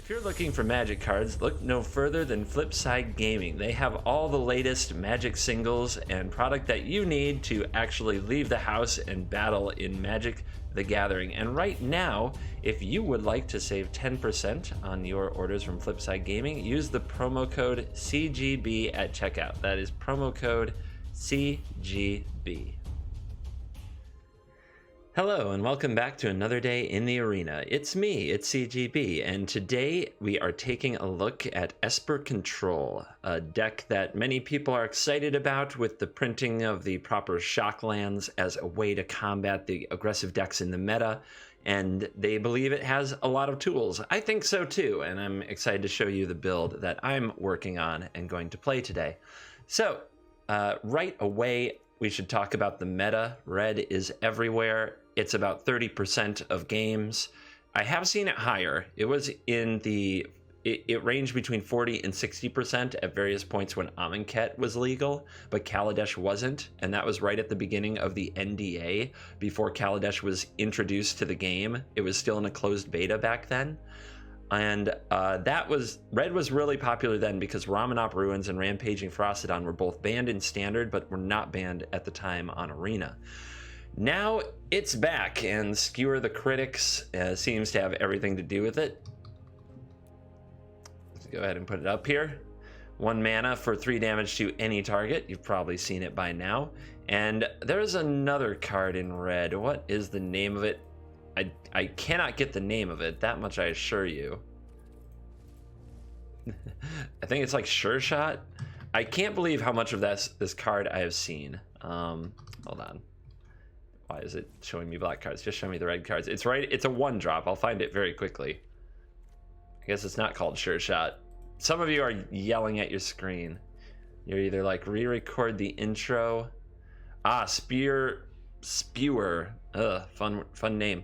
If you're looking for Magic cards, look no further than Flipside Gaming. They have all the latest Magic singles and product that you need to actually leave the house and battle in Magic the Gathering. And right now, if you would like to save 10% on your orders from Flipside Gaming, use the promo code CGB at checkout. That is promo code CGB. Hello and welcome back to another day in the arena. It's me, it's CGB, and today we are taking a look at Esper Control, a deck that many people are excited about with the printing of the proper shock lands as a way to combat the aggressive decks in the meta, and they believe it has a lot of tools. I think so too, and I'm excited to show you the build that I'm working on and going to play today. So, right away, we should talk about the meta. Red is everywhere. It's about 30% of games. I have seen it higher. It was in the, it ranged between 40 and 60% at various points when Amonkhet was legal, but Kaladesh wasn't. And that was right at the beginning of the NDA before Kaladesh was introduced to the game. It was still in a closed beta back then. And Red was really popular then because Ramunap Ruins and Rampaging Ferocidon were both banned in Standard, but were not banned at the time on Arena. Now it's back, and Skewer the Critics seems to have everything to do with it. Let's go ahead and put it up here. 1 mana for 3 damage to any target. You've probably seen it by now. And there's another card in red. What is the name of it? I cannot get the name of it, that much I assure you. I think it's like Sure Shot. I can't believe how much of this card I have seen. Hold on. Why is it showing me black cards? Just show me the red cards. It's right. It's a 1-drop. I'll find it very quickly. I guess it's not called Sure Shot. Some of you are yelling at your screen. You're either like re-record the intro. Spewer. Ugh, fun name.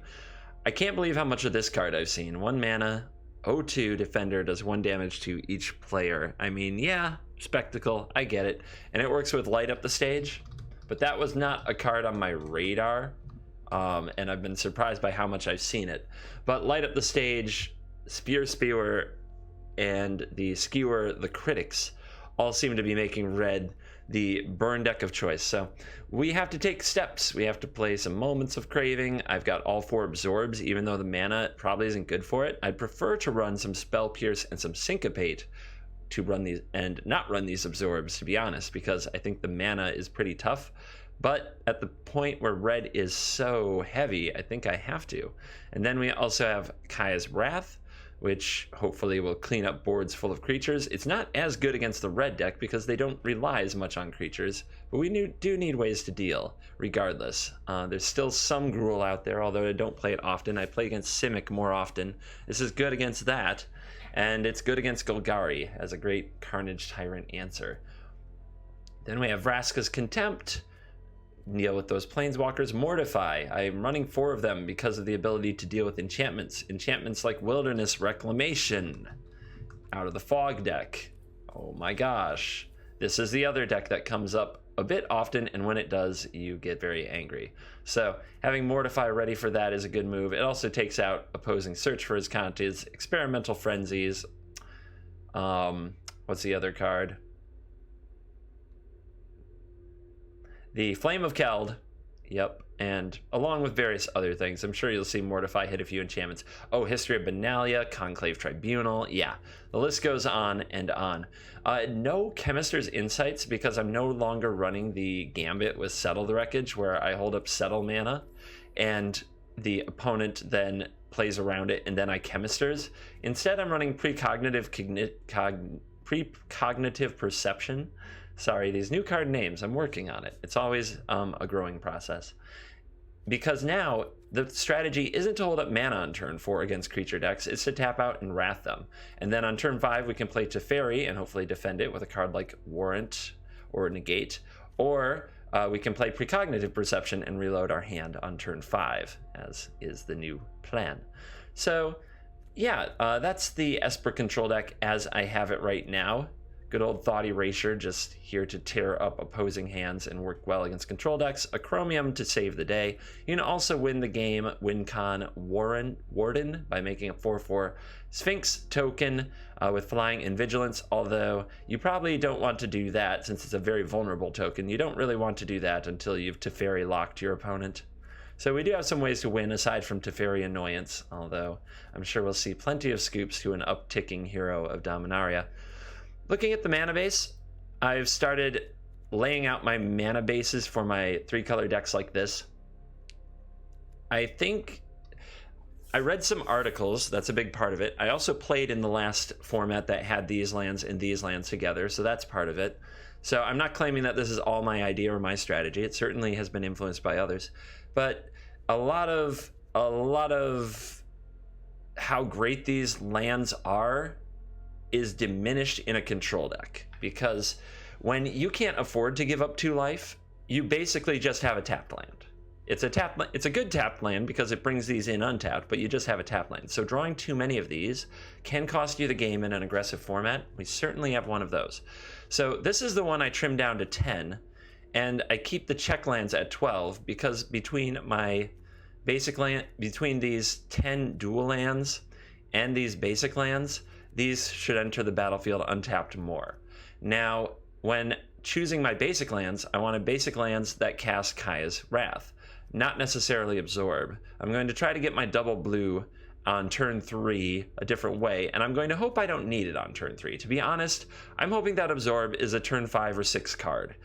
I can't believe how much of this card I've seen. 1 mana, 0/2 defender, does 1 damage to each player. I mean, yeah, spectacle. I get it. And it works with Light Up the Stage. But that was not a card on my radar, and I've been surprised by how much I've seen it. But Light Up the Stage, Spewer, and the Skewer the Critics all seem to be making red the burn deck of choice. So we have to take steps. We have to play some Moments of Craving. I've got all 4 Absorbs, even though the mana probably isn't good for it. I'd prefer to run some Spell Pierce and some Syncopate to run these and not run these Absorbs, to be honest, because I think the mana is pretty tough. But at the point where red is so heavy, I think I have to. And then we also have Kaya's Wrath, which hopefully will clean up boards full of creatures. It's not as good against the red deck because they don't rely as much on creatures, but we do need ways to deal regardless. There's still some Gruul out there, although I don't play it often. I play against Simic more often. This is good against that. And it's good against Golgari as a great Carnage Tyrant answer. Then we have Vraska's Contempt. Deal with those Planeswalkers. Mortify. I'm running 4 of them because of the ability to deal with enchantments. Enchantments like Wilderness Reclamation. Out of the Fog deck. Oh my gosh. This is the other deck that comes up a bit often, and when it does, you get very angry. So having Mortify ready for that is a good move. It also takes out opposing Search for Azcanta's, Experimental Frenzies. What's the other card? The Flame of Keld. Yep. And along with various other things, I'm sure you'll see Mortify hit a few enchantments. Oh, History of Benalia, Conclave Tribunal. Yeah, the list goes on and on. No Chemister's Insights because I'm no longer running the Gambit with Settle the Wreckage, where I hold up Settle mana and the opponent then plays around it and then I Chemisters. Instead, I'm running Precognitive Perception. Sorry, these new card names, I'm working on it. It's always a growing process. Because now, the strategy isn't to hold up mana on turn 4 against creature decks, it's to tap out and wrath them. And then on turn 5, we can play Teferi and hopefully defend it with a card like Warrant or Negate. Or we can play Precognitive Perception and reload our hand on turn 5, as is the new plan. So, yeah, that's the Esper Control deck as I have it right now. Good old Thought Erasure, just here to tear up opposing hands and work well against control decks. A Chromium to save the day. You can also win the game, win con Warden, by making a 4/4 Sphinx token with flying and vigilance, although you probably don't want to do that since it's a very vulnerable token. You don't really want to do that until you've Teferi locked your opponent. So we do have some ways to win aside from Teferi annoyance, although I'm sure we'll see plenty of scoops to an upticking hero of Dominaria. Looking at the mana base, I've started laying out my mana bases for my 3-color decks like this. I think I read some articles, that's a big part of it. I also played in the last format that had these lands and these lands together, so that's part of it. So I'm not claiming that this is all my idea or my strategy. It certainly has been influenced by others. But a lot of how great these lands are is diminished in a control deck, because when you can't afford to give up 2 life, you basically just have a tapped land. It's a good tapped land because it brings these in untapped, but you just have a tapped land. So drawing too many of these can cost you the game in an aggressive format. We certainly have one of those. So this is the one I trimmed down to 10, and I keep the check lands at 12 because between my basic land, between these 10 dual lands and these basic lands, these should enter the battlefield untapped more. Now, when choosing my basic lands, I wanted basic lands that cast Kaya's Wrath, not necessarily absorb. I'm going to try to get my double blue on turn 3 a different way, and I'm going to hope I don't need it on turn 3. To be honest, I'm hoping that absorb is a turn 5 or 6 card.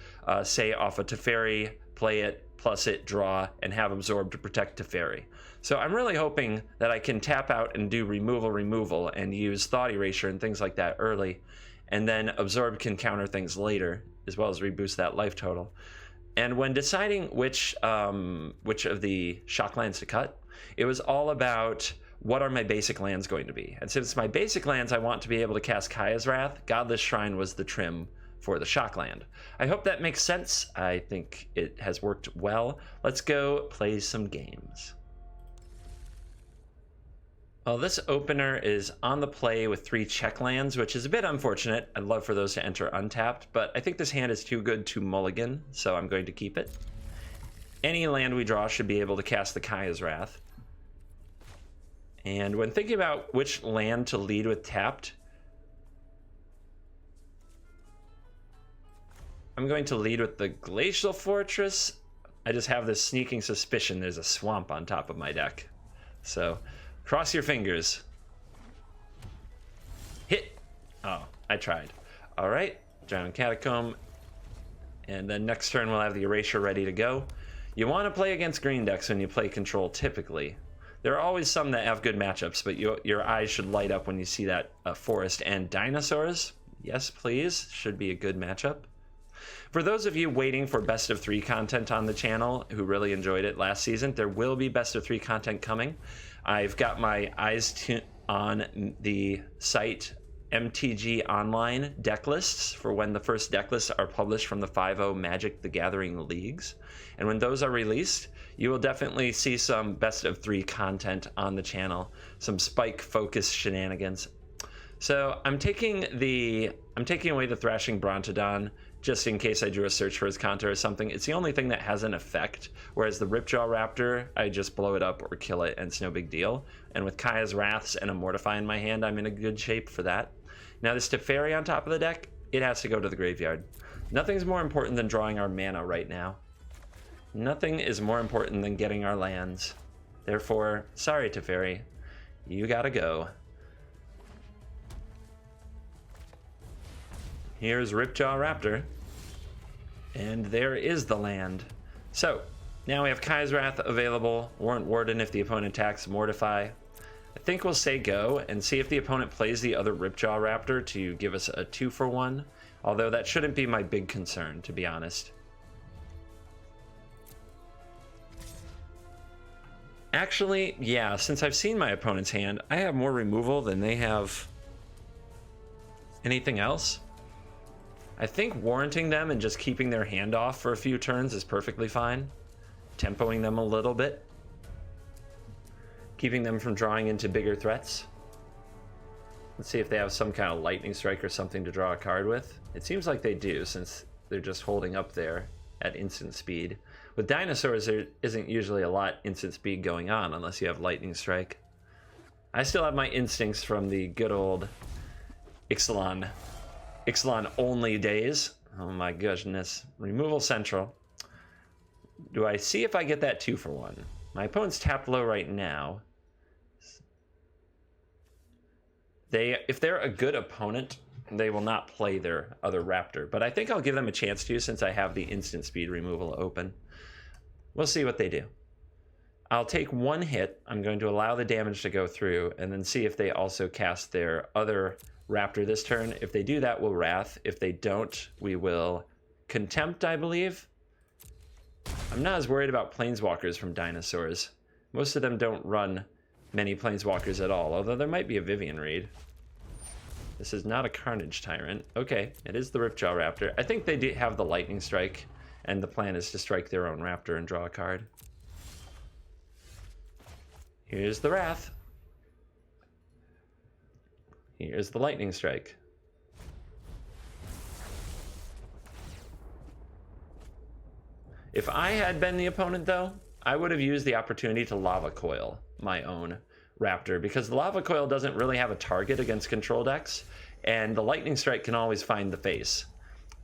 Say off a Teferi, play it, plus it, draw, and have absorb to protect Teferi. So I'm really hoping that I can tap out and do removal and use Thought Erasure and things like that early, and then absorb can counter things later, as well as reboost that life total. And when deciding which of the shock lands to cut, it was all about what are my basic lands going to be. And since my basic lands I want to be able to cast Kaya's Wrath, Godless Shrine was the trim for the shock land. I hope that makes sense. I think it has worked well. Let's go play some games. Well, this opener is on the play with 3 check lands, which is a bit unfortunate. I'd love for those to enter untapped, but I think this hand is too good to mulligan, so I'm going to keep it. Any land we draw should be able to cast the Kaya's Wrath. And when thinking about which land to lead with tapped, I'm going to lead with the Glacial Fortress. I just have this sneaking suspicion there's a swamp on top of my deck. So cross your fingers. Hit. Oh, I tried. All right, Drowned Catacomb. And then next turn we'll have the Erasure ready to go. You want to play against green decks when you play control typically. There are always some that have good matchups, but your eyes should light up when you see that forest and dinosaurs. Yes, please. Should be a good matchup. For those of you waiting for best of 3 content on the channel who really enjoyed it last season, there will be best of 3 content coming. I've got my eyes on the site MTG Online deck lists for when the first deck lists are published from the 5.0 Magic the Gathering leagues. And when those are released, you will definitely see some best of 3 content on the channel, some spike focus shenanigans. So I'm taking away the Thrashing Brontodon just in case I drew a search for Azcanta or something. It's the only thing that has an effect, whereas the Ripjaw Raptor, I just blow it up or kill it and it's no big deal. And with Kaya's Wraths and a Mortify in my hand, I'm in a good shape for that. Now this Teferi on top of the deck, it has to go to the graveyard. Nothing's more important than drawing our mana right now. Nothing is more important than getting our lands. Therefore, sorry Teferi, you gotta go. Here's Ripjaw Raptor, and there is the land. So now we have Kaya's Wrath available, Warrant Warden if the opponent attacks, Mortify. I think we'll say go and see if the opponent plays the other Ripjaw Raptor to give us a 2-for-1, although that shouldn't be my big concern, to be honest. Actually, yeah, since I've seen my opponent's hand, I have more removal than they have anything else. I think warranting them and just keeping their hand off for a few turns is perfectly fine. Tempoing them a little bit. Keeping them from drawing into bigger threats. Let's see if they have some kind of lightning strike or something to draw a card with. It seems like they do, since they're just holding up there at instant speed. With dinosaurs, there isn't usually a lot instant speed going on unless you have lightning strike. I still have my instincts from the good old Ixalan only days. Oh my goodness. Removal Central. Do I see if I get that 2-for-1? My opponent's tapped low right now. If they're a good opponent, they will not play their other raptor. But I think I'll give them a chance to, since I have the instant speed removal open. We'll see what they do. I'll take 1 hit. I'm going to allow the damage to go through, and then see if they also cast their other raptor this turn. If they do that, we'll Wrath. If they don't, we will Contempt, I believe. I'm not as worried about planeswalkers from dinosaurs. Most of them don't run many planeswalkers at all, although there might be a Vivian Reed. This is not a Carnage Tyrant. Okay, it is the Ripjaw Raptor. I think they do have the Lightning Strike, and the plan is to strike their own Raptor and draw a card. Here's the Wrath. Here's the Lightning Strike. If I had been the opponent, though, I would have used the opportunity to Lava Coil my own Raptor, because the Lava Coil doesn't really have a target against control decks, and the Lightning Strike can always find the face.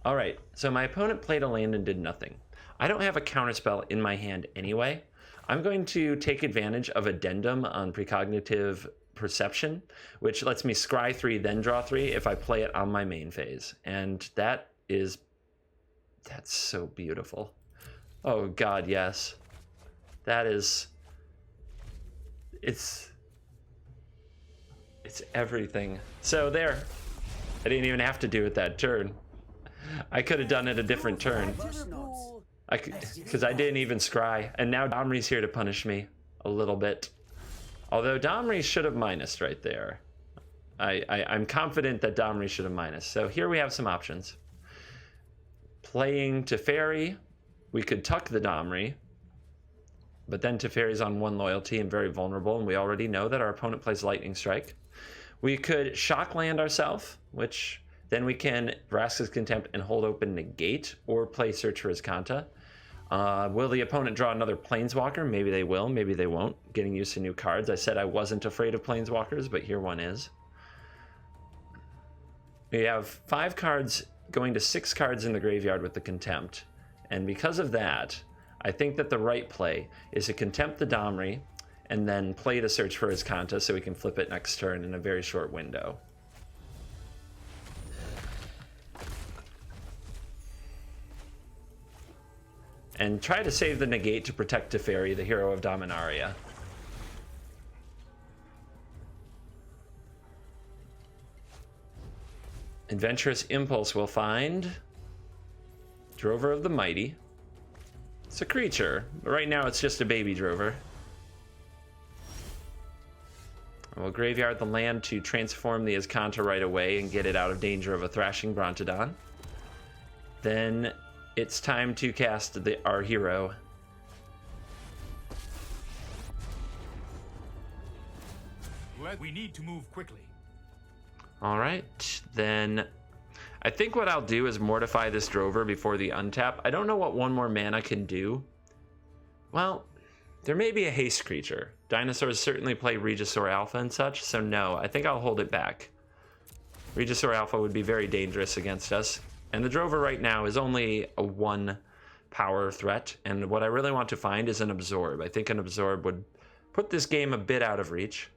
All right, so my opponent played a land and did nothing. I don't have a counterspell in my hand anyway. I'm going to take advantage of Addendum on Precognitive Perception, which lets me scry 3, then draw 3 if I play it on my main phase. And that's so beautiful. Oh God, yes. That is, it's everything. So there, I didn't even have to do it that turn. I could have done it a different turn. Because I didn't even scry, and now Domri's here to punish me a little bit. Although Domri should have minused right there. I'm confident that Domri should have minused. So here we have some options. Playing Teferi, we could tuck the Domri, but then Teferi's on 1 loyalty and very vulnerable, and we already know that our opponent plays Lightning Strike. We could shock land ourselves, which then we can Vraska's Contempt and hold open Negate, or play Search for Azcanta. Will the opponent draw another Planeswalker? Maybe they will, maybe they won't. Getting used to new cards. I said I wasn't afraid of Planeswalkers, but here one is. We have 5 cards going to 6 cards in the graveyard with the Contempt. And because of that, I think that the right play is to Contempt the Domri and then play the Search for Azcanta so we can flip it next turn in a very short window. And try to save the Negate to protect Teferi, the hero of Dominaria. Adventurous Impulse will find Drover of the Mighty. It's a creature, but right now it's just a baby Drover. We'll graveyard the land to transform the Azcanta right away and get it out of danger of a Thrashing Brontodon. Then it's time to cast our hero. We need to move quickly. All right, then I think what I'll do is Mortify this Drover before the untap. I don't know what 1 more mana can do. Well, there may be a haste creature. Dinosaurs certainly play Regisaur Alpha and such, so no, I think I'll hold it back. Regisaur Alpha would be very dangerous against us. And the Drover right now is only a 1 power threat, and what I really want to find is an Absorb. I think an Absorb would put this game a bit out of reach.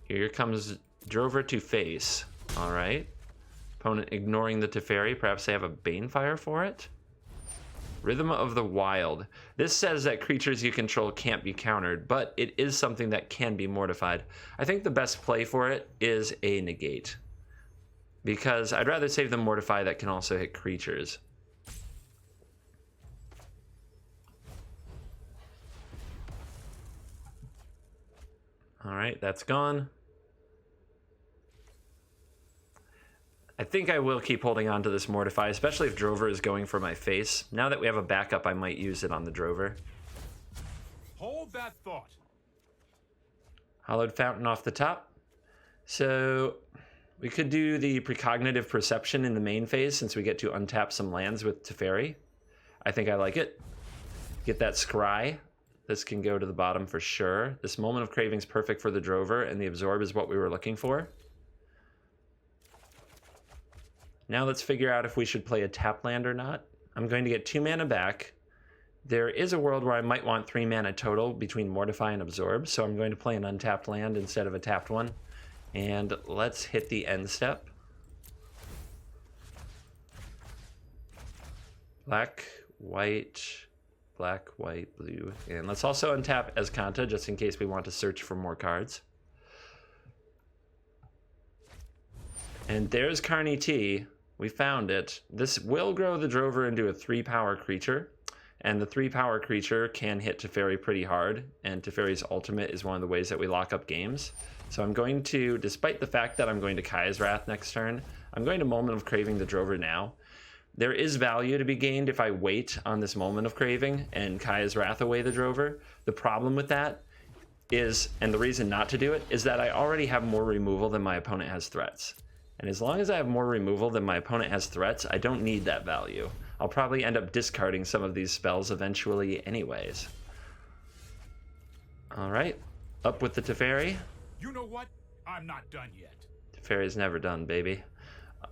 Here comes Drover to face. All right. Opponent ignoring the Teferi. Perhaps they have a Banefire for it. Rhythm of the Wild. This says that creatures you control can't be countered, but it is something that can be mortified. I think the best play for it is a Negate, because I'd rather save the Mortify that can also hit creatures. All right, that's gone. I think I will keep holding on to this Mortify, especially if Drover is going for my face. Now that we have a backup, I might use it on the Drover. Hold that thought. Hallowed Fountain off the top. So we could do the Precognitive Perception in the main phase since we get to untap some lands with Teferi. I think I like it. Get that Scry. This can go to the bottom for sure. This Moment of Craving is perfect for the Drover, and the Absorb is what we were looking for. Now let's figure out if we should play a tap land or not. I'm going to get 2 mana back. There is a world where I might want 3 mana total between Mortify and Absorb, so I'm going to play an untapped land instead of a tapped one. And let's hit the end step. Black, white, blue. And let's also untap Azcanta just in case we want to search for more cards. And there's Carney T. We found it. This will grow the Drover into a 3-power creature. And the 3-power creature can hit Teferi pretty hard. And Teferi's ultimate is one of the ways that we lock up games. So I'm going to, despite the fact that I'm going to Kaya's Wrath next turn, I'm going to Moment of Craving the Drover now. There is value to be gained if I wait on this Moment of Craving and Kaya's Wrath away the Drover. The problem with that is, and the reason not to do it, is that I already have more removal than my opponent has threats. And as long as I have more removal than my opponent has threats, I don't need that value. I'll probably end up discarding some of these spells eventually anyways. All right, up with the Teferi. You know what? I'm not done yet. Teferi's never done, baby.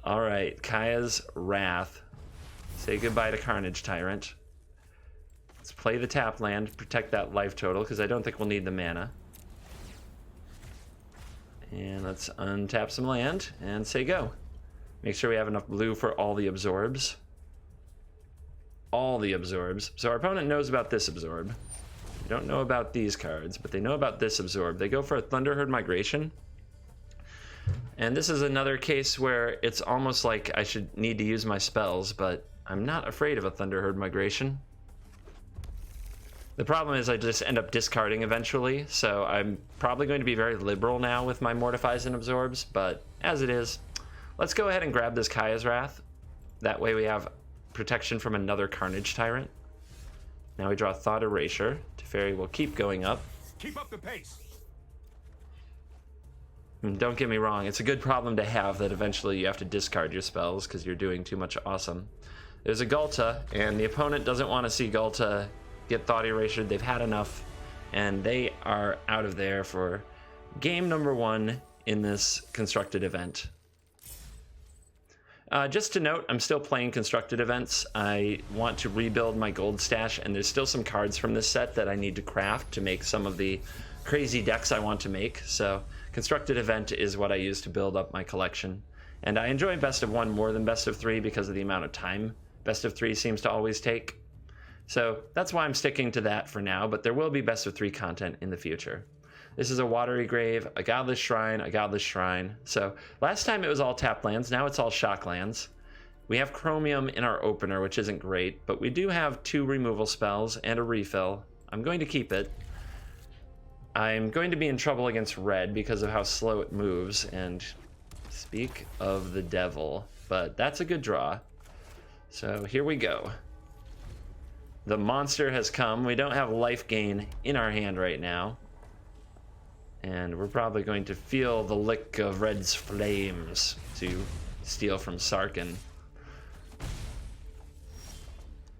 All right, Kaya's Wrath. Say goodbye to Carnage Tyrant. Let's play the tap land, protect that life total, because I don't think we'll need the mana. And let's untap some land and say go. Make sure we have enough blue for all the absorbs. All the absorbs. So our opponent knows about this absorb. They don't know about these cards, but they know about this absorb. They go for a Thunderherd Migration. And this is another case where it's almost like I should need to use my spells, but I'm not afraid of a Thunderherd Migration. The problem is I just end up discarding eventually, so I'm probably going to be very liberal now with my Mortifies and Absorbs, but as it is, let's go ahead and grab this Kaya's Wrath. That way we have protection from another Carnage Tyrant. Now we draw Thought Erasure. Teferi will keep going up. Keep up the pace. Don't get me wrong, it's a good problem to have that eventually you have to discard your spells because you're doing too much awesome. There's a Ghalta, and the opponent doesn't want to see Ghalta get Thought Erasure. They've had enough, and they are out of there for game number 1 in this constructed event. Just to note, I'm still playing constructed events. I want to rebuild my gold stash, and there's still some cards from this set that I need to craft to make some of the crazy decks I want to make. So constructed event is what I use to build up my collection. And I enjoy best of 1 more than best of 3 because of the amount of time best of 3 seems to always take. So that's why I'm sticking to that for now, but there will be best of 3 content in the future. This is a Watery Grave, a Godless Shrine, a Godless Shrine. So last time it was all tap lands, now it's all shock lands. We have Chromium in our opener, which isn't great, but we do have 2 removal spells and a refill. I'm going to keep it. I'm going to be in trouble against red because of how slow it moves, and speak of the devil, but that's a good draw. So here we go. The monster has come. We don't have life gain in our hand right now. And we're probably going to feel the lick of red's flames to steal from Sarkin.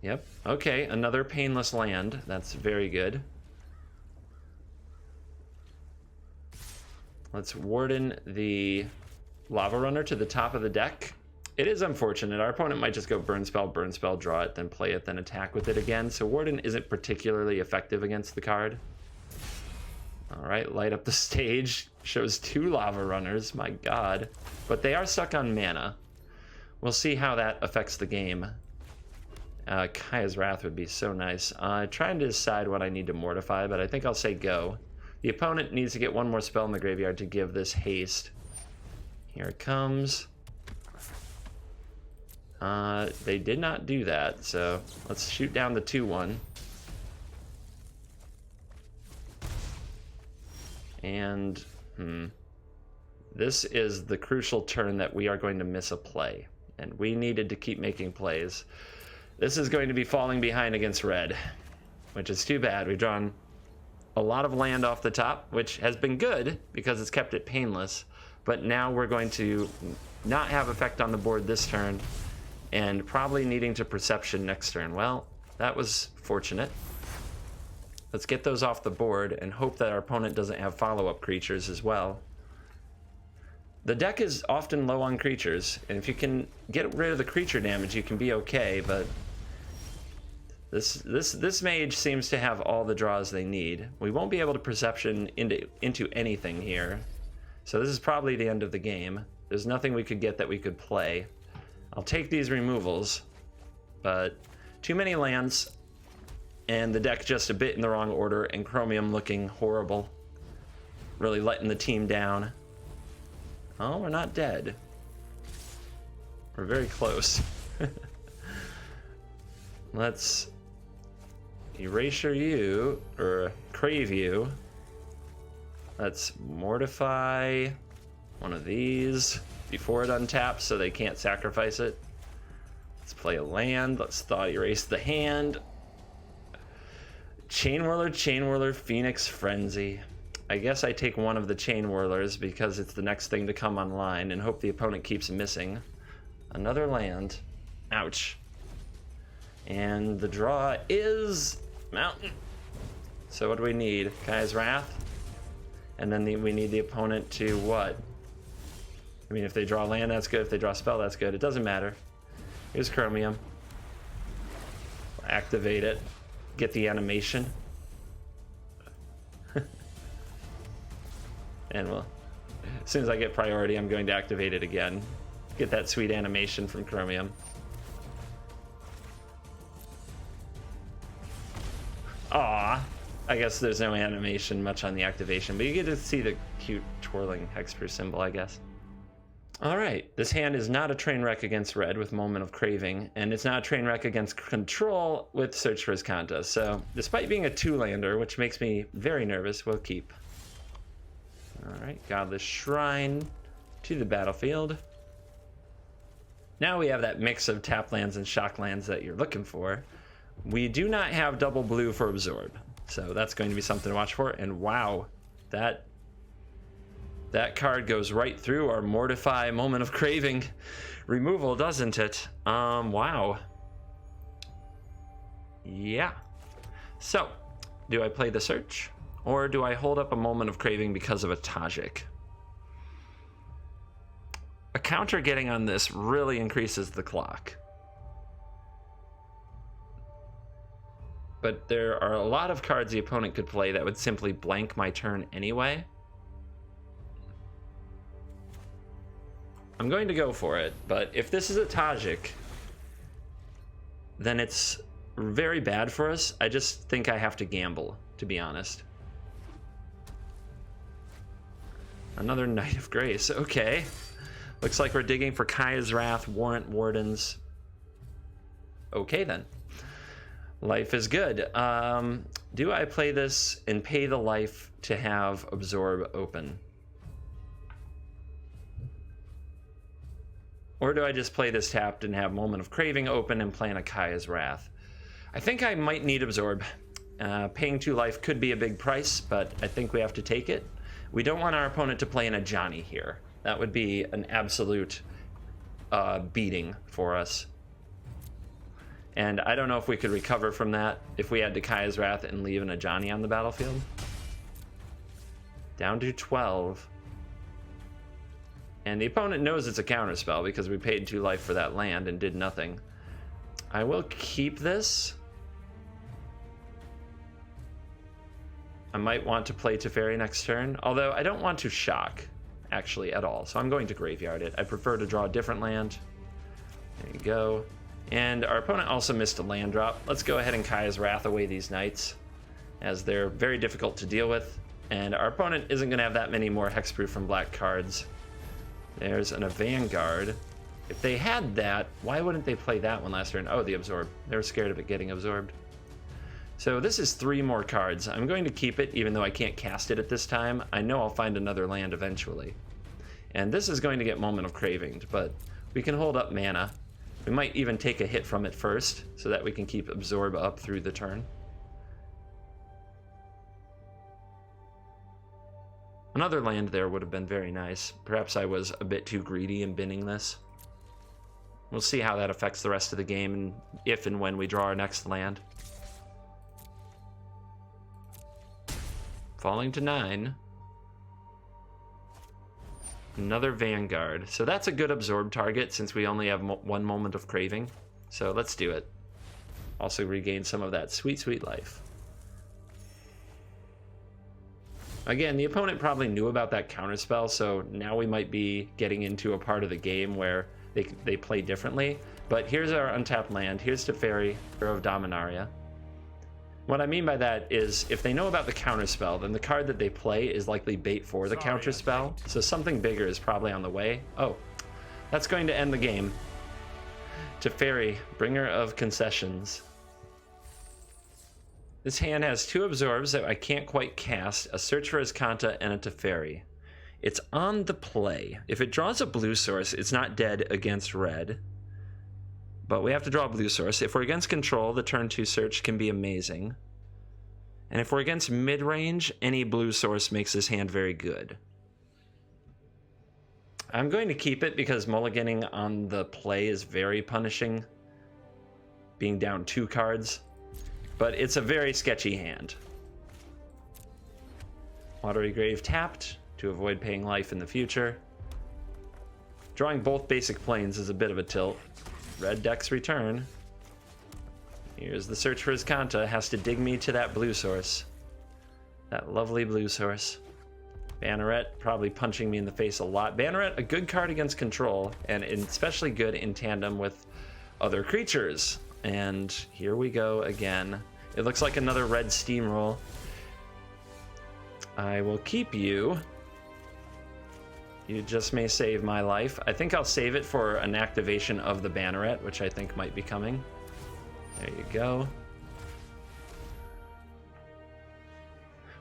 Yep, okay, another painless land. That's very good. Let's Warden the Lava Runner to the top of the deck. It is unfortunate. Our opponent might just go burn spell, draw it, then play it, then attack with it again. So Warden isn't particularly effective against the card. All right, light up the stage. Shows 2 Lava Runners, my god. But they are stuck on mana. We'll see how that affects the game. Kaya's Wrath would be so nice. Trying to decide what I need to Mortify, but I think I'll say go. The opponent needs to get 1 more spell in the graveyard to give this haste. Here it comes. They did not do that, so let's shoot down the 2/1. And, this is the crucial turn that we are going to miss a play. And we needed to keep making plays. This is going to be falling behind against red, which is too bad. We've drawn a lot of land off the top, which has been good because it's kept it painless. But now we're going to not have effect on the board this turn, and probably needing to Perception next turn. Well, that was fortunate. Let's get those off the board and hope that our opponent doesn't have follow-up creatures as well. The deck is often low on creatures, and if you can get rid of the creature damage, you can be okay, but this mage seems to have all the draws they need. We won't be able to Perception into anything here, so this is probably the end of the game. There's nothing we could get that we could play. I'll take these removals, but too many lands, and the deck just a bit in the wrong order, and Chromium looking horrible. Really letting the team down. Oh, we're not dead. We're very close. Let's Erasure you, or Crave you. Let's Mortify one of these before it untaps so they can't sacrifice it. Let's play a land. Let's Thought Erase the hand. Chain Whirler, Phoenix Frenzy. I guess I take one of the Chain Whirlers because it's the next thing to come online and hope the opponent keeps missing. Another land. Ouch. And the draw is Mountain. So what do we need? Kai's Wrath? And then we need the opponent to what? I mean, if they draw land, that's good. If they draw spell, that's good. It doesn't matter. Here's Chromium. Activate it. Get the animation. And well, as soon as I get priority, I'm going to activate it again. Get that sweet animation from Chromium. Aw, I guess there's no animation much on the activation, but you get to see the cute twirling hexproof symbol, I guess. All right, this hand is not a train wreck against red with Moment of Craving, and it's not a train wreck against control with Search for Azcanta. So despite being a 2-lander, which makes me very nervous, we'll keep. All right, Godless Shrine to the battlefield. Now we have that mix of tap lands and shock lands that you're looking for. We do not have double blue for Absorb, so that's going to be something to watch for. And wow, that card goes right through our Mortify Moment of Craving removal, doesn't it? Wow. Yeah. So, do I play the Search? Or do I hold up a Moment of Craving because of a Tajik? A counter getting on this really increases the clock. But there are a lot of cards the opponent could play that would simply blank my turn anyway. I'm going to go for it, but if this is a Tajik, then it's very bad for us. I just think I have to gamble, to be honest. Another Knight of Grace, okay. Looks like we're digging for Kai's Wrath, Warrant, Wardens. Okay then. Life is good. Do I play this and pay the life to have Absorb open? Or do I just play this tapped and have Moment of Craving open and plan a Kai's Wrath? I think I might need Absorb. Paying 2 life could be a big price, but I think we have to take it. We don't want our opponent to play in a Johnny here. That would be an absolute beating for us. And I don't know if we could recover from that if we had to Kai's Wrath and leave in a Johnny on the battlefield. Down to 12. And the opponent knows it's a counterspell because we paid 2 life for that land and did nothing. I will keep this. I might want to play Teferi next turn, although I don't want to shock, actually, at all. So I'm going to graveyard it. I prefer to draw a different land. There you go. And our opponent also missed a land drop. Let's go ahead and Kai's Wrath away these Knights, as they're very difficult to deal with. And our opponent isn't going to have that many more hexproof and black cards. There's a Vanguard. If they had that, why wouldn't they play that one last turn? Oh, the Absorb. They were scared of it getting absorbed. So this is 3 more cards. I'm going to keep it, even though I can't cast it at this time. I know I'll find another land eventually. And this is going to get Moment of Craving, but we can hold up mana. We might even take a hit from it first, so that we can keep Absorb up through the turn. Another land there would have been very nice. Perhaps I was a bit too greedy in binning this. We'll see how that affects the rest of the game and if and when we draw our next land. Falling to 9. Another Vanguard. So that's a good absorb target since we only have one Moment of Craving. So let's do it. Also regain some of that sweet, sweet life. Again, the opponent probably knew about that counterspell, so now we might be getting into a part of the game where they play differently. But here's our untapped land. Here's Teferi, Hero of Dominaria. What I mean by that is if they know about the counterspell, then the card that they play is likely bait for the counterspell. So something bigger is probably on the way. Oh, that's going to end the game. Teferi, Bringer of Concessions. This hand has 2 absorbs that I can't quite cast, a Search for Azcanta and a Teferi. It's on the play. If it draws a blue source, it's not dead against red. But we have to draw a blue source. If we're against control, the turn 2 search can be amazing. And if we're against mid-range, any blue source makes this hand very good. I'm going to keep it because mulliganing on the play is very punishing, being down 2 cards. But it's a very sketchy hand. Watery Grave tapped to avoid paying life in the future. Drawing both basic planes is a bit of a tilt. Red deck's return. Here's the Search for Azcanta. Has to dig me to that blue source. That lovely blue source. Banneret probably punching me in the face a lot. Banneret, a good card against control, and especially good in tandem with other creatures. And here we go again. It looks like another red steamroll. I will keep you. You just may save my life. I think I'll save it for an activation of the Banneret, which I think might be coming. There you go.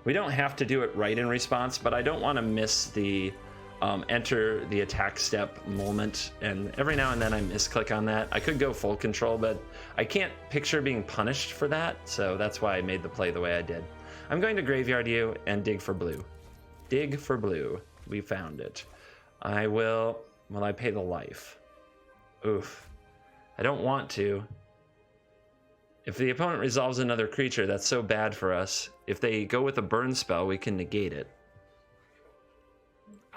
We don't have to do it right in response, but I don't want to miss the enter the attack step moment, and every now and then I misclick on that. I could go full control, but I can't picture being punished for that, so that's why I made the play the way I did. I'm going to graveyard you and dig for blue. Dig for blue. We found it. I will I pay the life? Oof. I don't want to. If the opponent resolves another creature, that's so bad for us. If they go with a burn spell, we can negate it.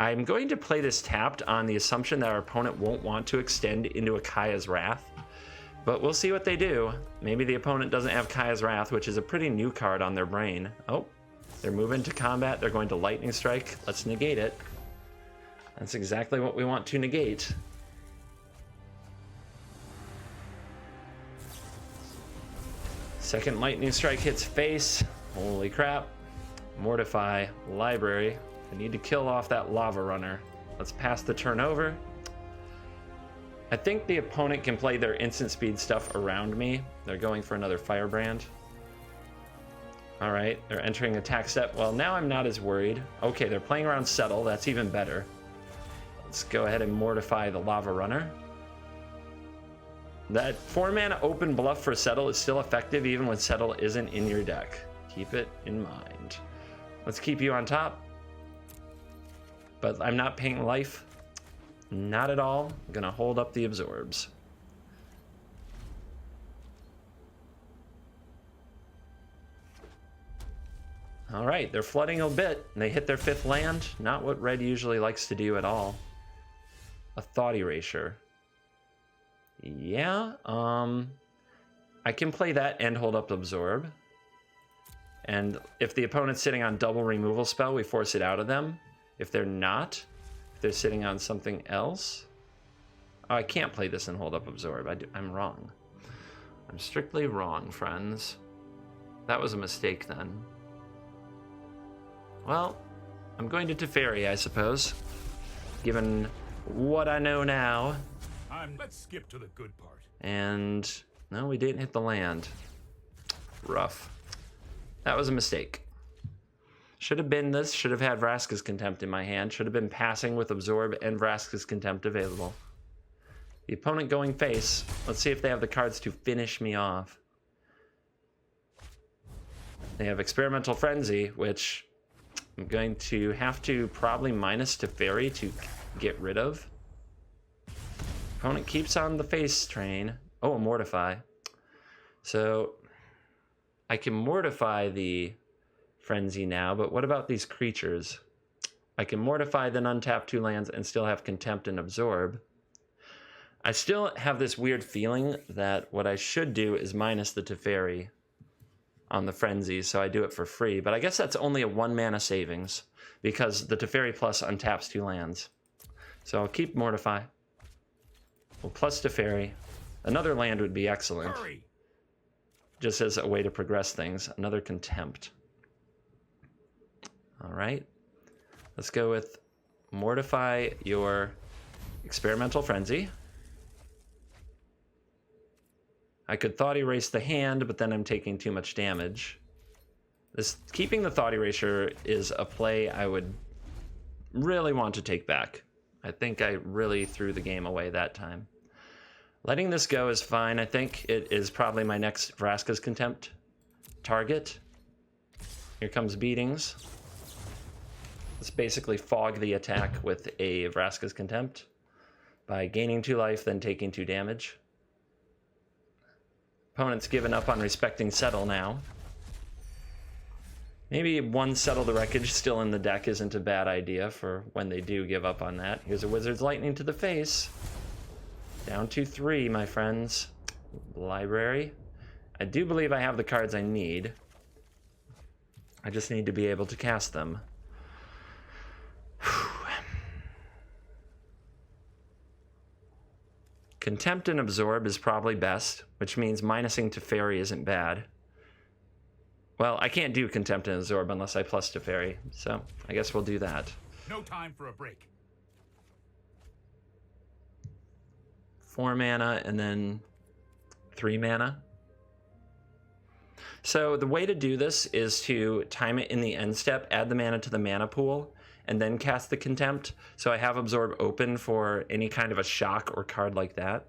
I'm going to play this tapped on the assumption that our opponent won't want to extend into a Kaya's Wrath, but we'll see what they do. Maybe the opponent doesn't have Kaya's Wrath, which is a pretty new card on their brain. Oh, they're moving to combat. They're going to Lightning Strike. Let's negate it. That's exactly what we want to negate. Second Lightning Strike hits face. Holy crap. Mortify, library. I need to kill off that lava runner. Let's pass the turn over. I think the opponent can play their instant speed stuff around me. They're going for another Firebrand. All right, they're entering attack step. Well, now I'm not as worried. Okay, they're playing around Settle. That's even better. Let's go ahead and Mortify the lava runner. That 4-mana open bluff for Settle is still effective even when Settle isn't in your deck. Keep it in mind. Let's keep you on top. But I'm not paying life. Not at all. I'm gonna hold up the absorbs. All right, they're flooding a bit. They hit their 5th land. Not what red usually likes to do at all. A Thought Erasure. Yeah, I can play that and hold up absorb. And if the opponent's sitting on double removal spell, we force it out of them. If they're not, if they're sitting on something else. Oh, I can't play this and hold up absorb. I'm wrong. I'm strictly wrong, friends. That was a mistake then. Well, I'm going to Teferi, I suppose. Given what I know now. Let's skip to the good part. And no, we didn't hit the land. Rough. That was a mistake. Should have been this. Should have had Vraska's Contempt in my hand. Should have been passing with Absorb and Vraska's Contempt available. The opponent going face. Let's see if they have the cards to finish me off. They have Experimental Frenzy, which I'm going to have to probably minus Teferi to get rid of. Opponent keeps on the face train. Oh, a Mortify. So I can Mortify the Frenzy now, but what about these creatures? I can Mortify, then untap 2 lands and still have Contempt and Absorb. I still have this weird feeling that what I should do is minus the Teferi on the Frenzy, so I do it for free. But I guess that's only a 1 mana savings, because the Teferi plus untaps 2 lands. So I'll keep Mortify. Well, plus Teferi. Another land would be excellent. Hurry. Just as a way to progress things. Another Contempt. All right. Let's go with Mortify your Experimental Frenzy. I could Thought Erase the hand, but then I'm taking too much damage. Keeping the Thought Erasure is a play I would really want to take back. I think I really threw the game away that time. Letting this go is fine. I think it is probably my next Vraska's Contempt target. Here comes Beatings. Let's basically fog the attack with a Vraska's Contempt by gaining 2 life, then taking 2 damage. Opponent's given up on respecting Settle now. Maybe 1 Settle the Wreckage still in the deck isn't a bad idea for when they do give up on that. Here's a Wizard's Lightning to the face. Down to 3, my friends. Library. I do believe I have the cards I need. I just need to be able to cast them. Contempt and Absorb is probably best, which means minusing Teferi isn't bad. Well, I can't do Contempt and Absorb unless I plus Teferi, so I guess we'll do that. No time for a break. 4 mana and then 3 mana. So the way to do this is to time it in the end step, add the mana to the mana pool, and then cast the Contempt. So I have Absorb open for any kind of a shock or card like that.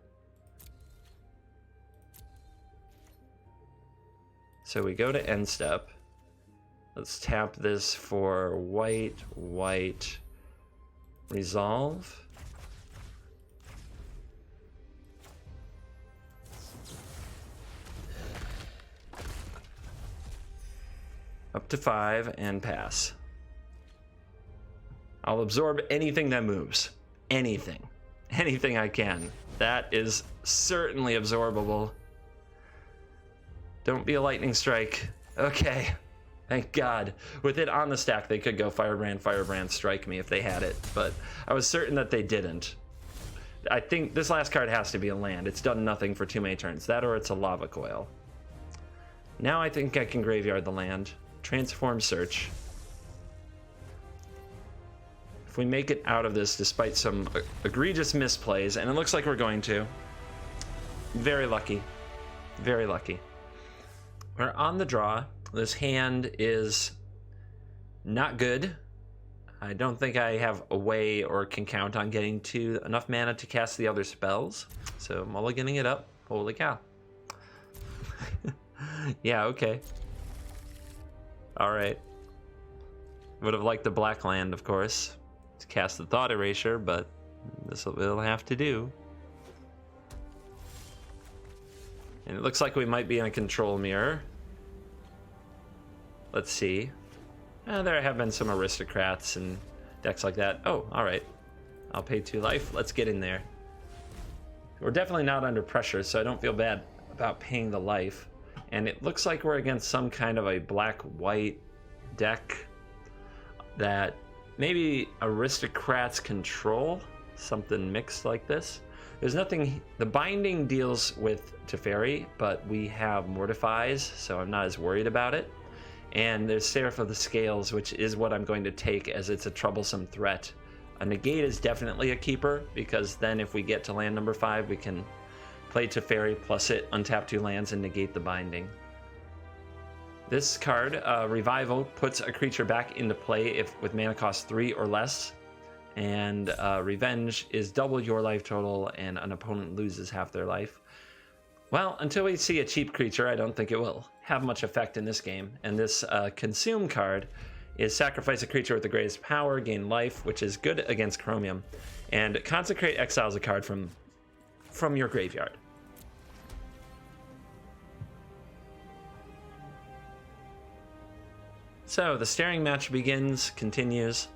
So we go to end step. Let's tap this for white, white, resolve. Up to 5 and pass. I'll absorb anything that moves. Anything. Anything I can. That is certainly absorbable. Don't be a lightning strike. Okay. Thank God. With it on the stack, they could go Firebrand, strike me if they had it. But I was certain that they didn't. I think this last card has to be a land. It's done nothing for too many turns. That or it's a Lava Coil. Now I think I can graveyard the land. Transform Search. If we make it out of this despite some egregious misplays, and it looks like we're going to, very lucky. Very lucky. We're on the draw. This hand is not good. I don't think I have a way or can count on getting to enough mana to cast the other spells. So mulliganing it up. Holy cow. Yeah, okay. Alright. Would have liked the black land, of course, to cast the Thought Erasure, but this will have to do. And it looks like we might be in a control mirror. Let's see. There have been some aristocrats and decks like that. Oh, alright. I'll pay 2 life. Let's get in there. We're definitely not under pressure, so I don't feel bad about paying the life. And it looks like we're against some kind of a black-white deck that maybe aristocrats control, something mixed like this. There's nothing, the binding deals with Teferi, but we have Mortifies, so I'm not as worried about it. And there's Seraph of the Scales, which is what I'm going to take as it's a troublesome threat. A Negate is definitely a keeper, because then if we get to land number 5, we can play Teferi plus it, untap 2 lands, and negate the binding. This card, Revival, puts a creature back into play if with mana cost 3 or less, and Revenge is double your life total, and an opponent loses half their life. Well, until we see a cheap creature, I don't think it will have much effect in this game. And this Consume card is sacrifice a creature with the greatest power, gain life, which is good against Chromium, and Consecrate exiles a card from your graveyard. So the staring match continues.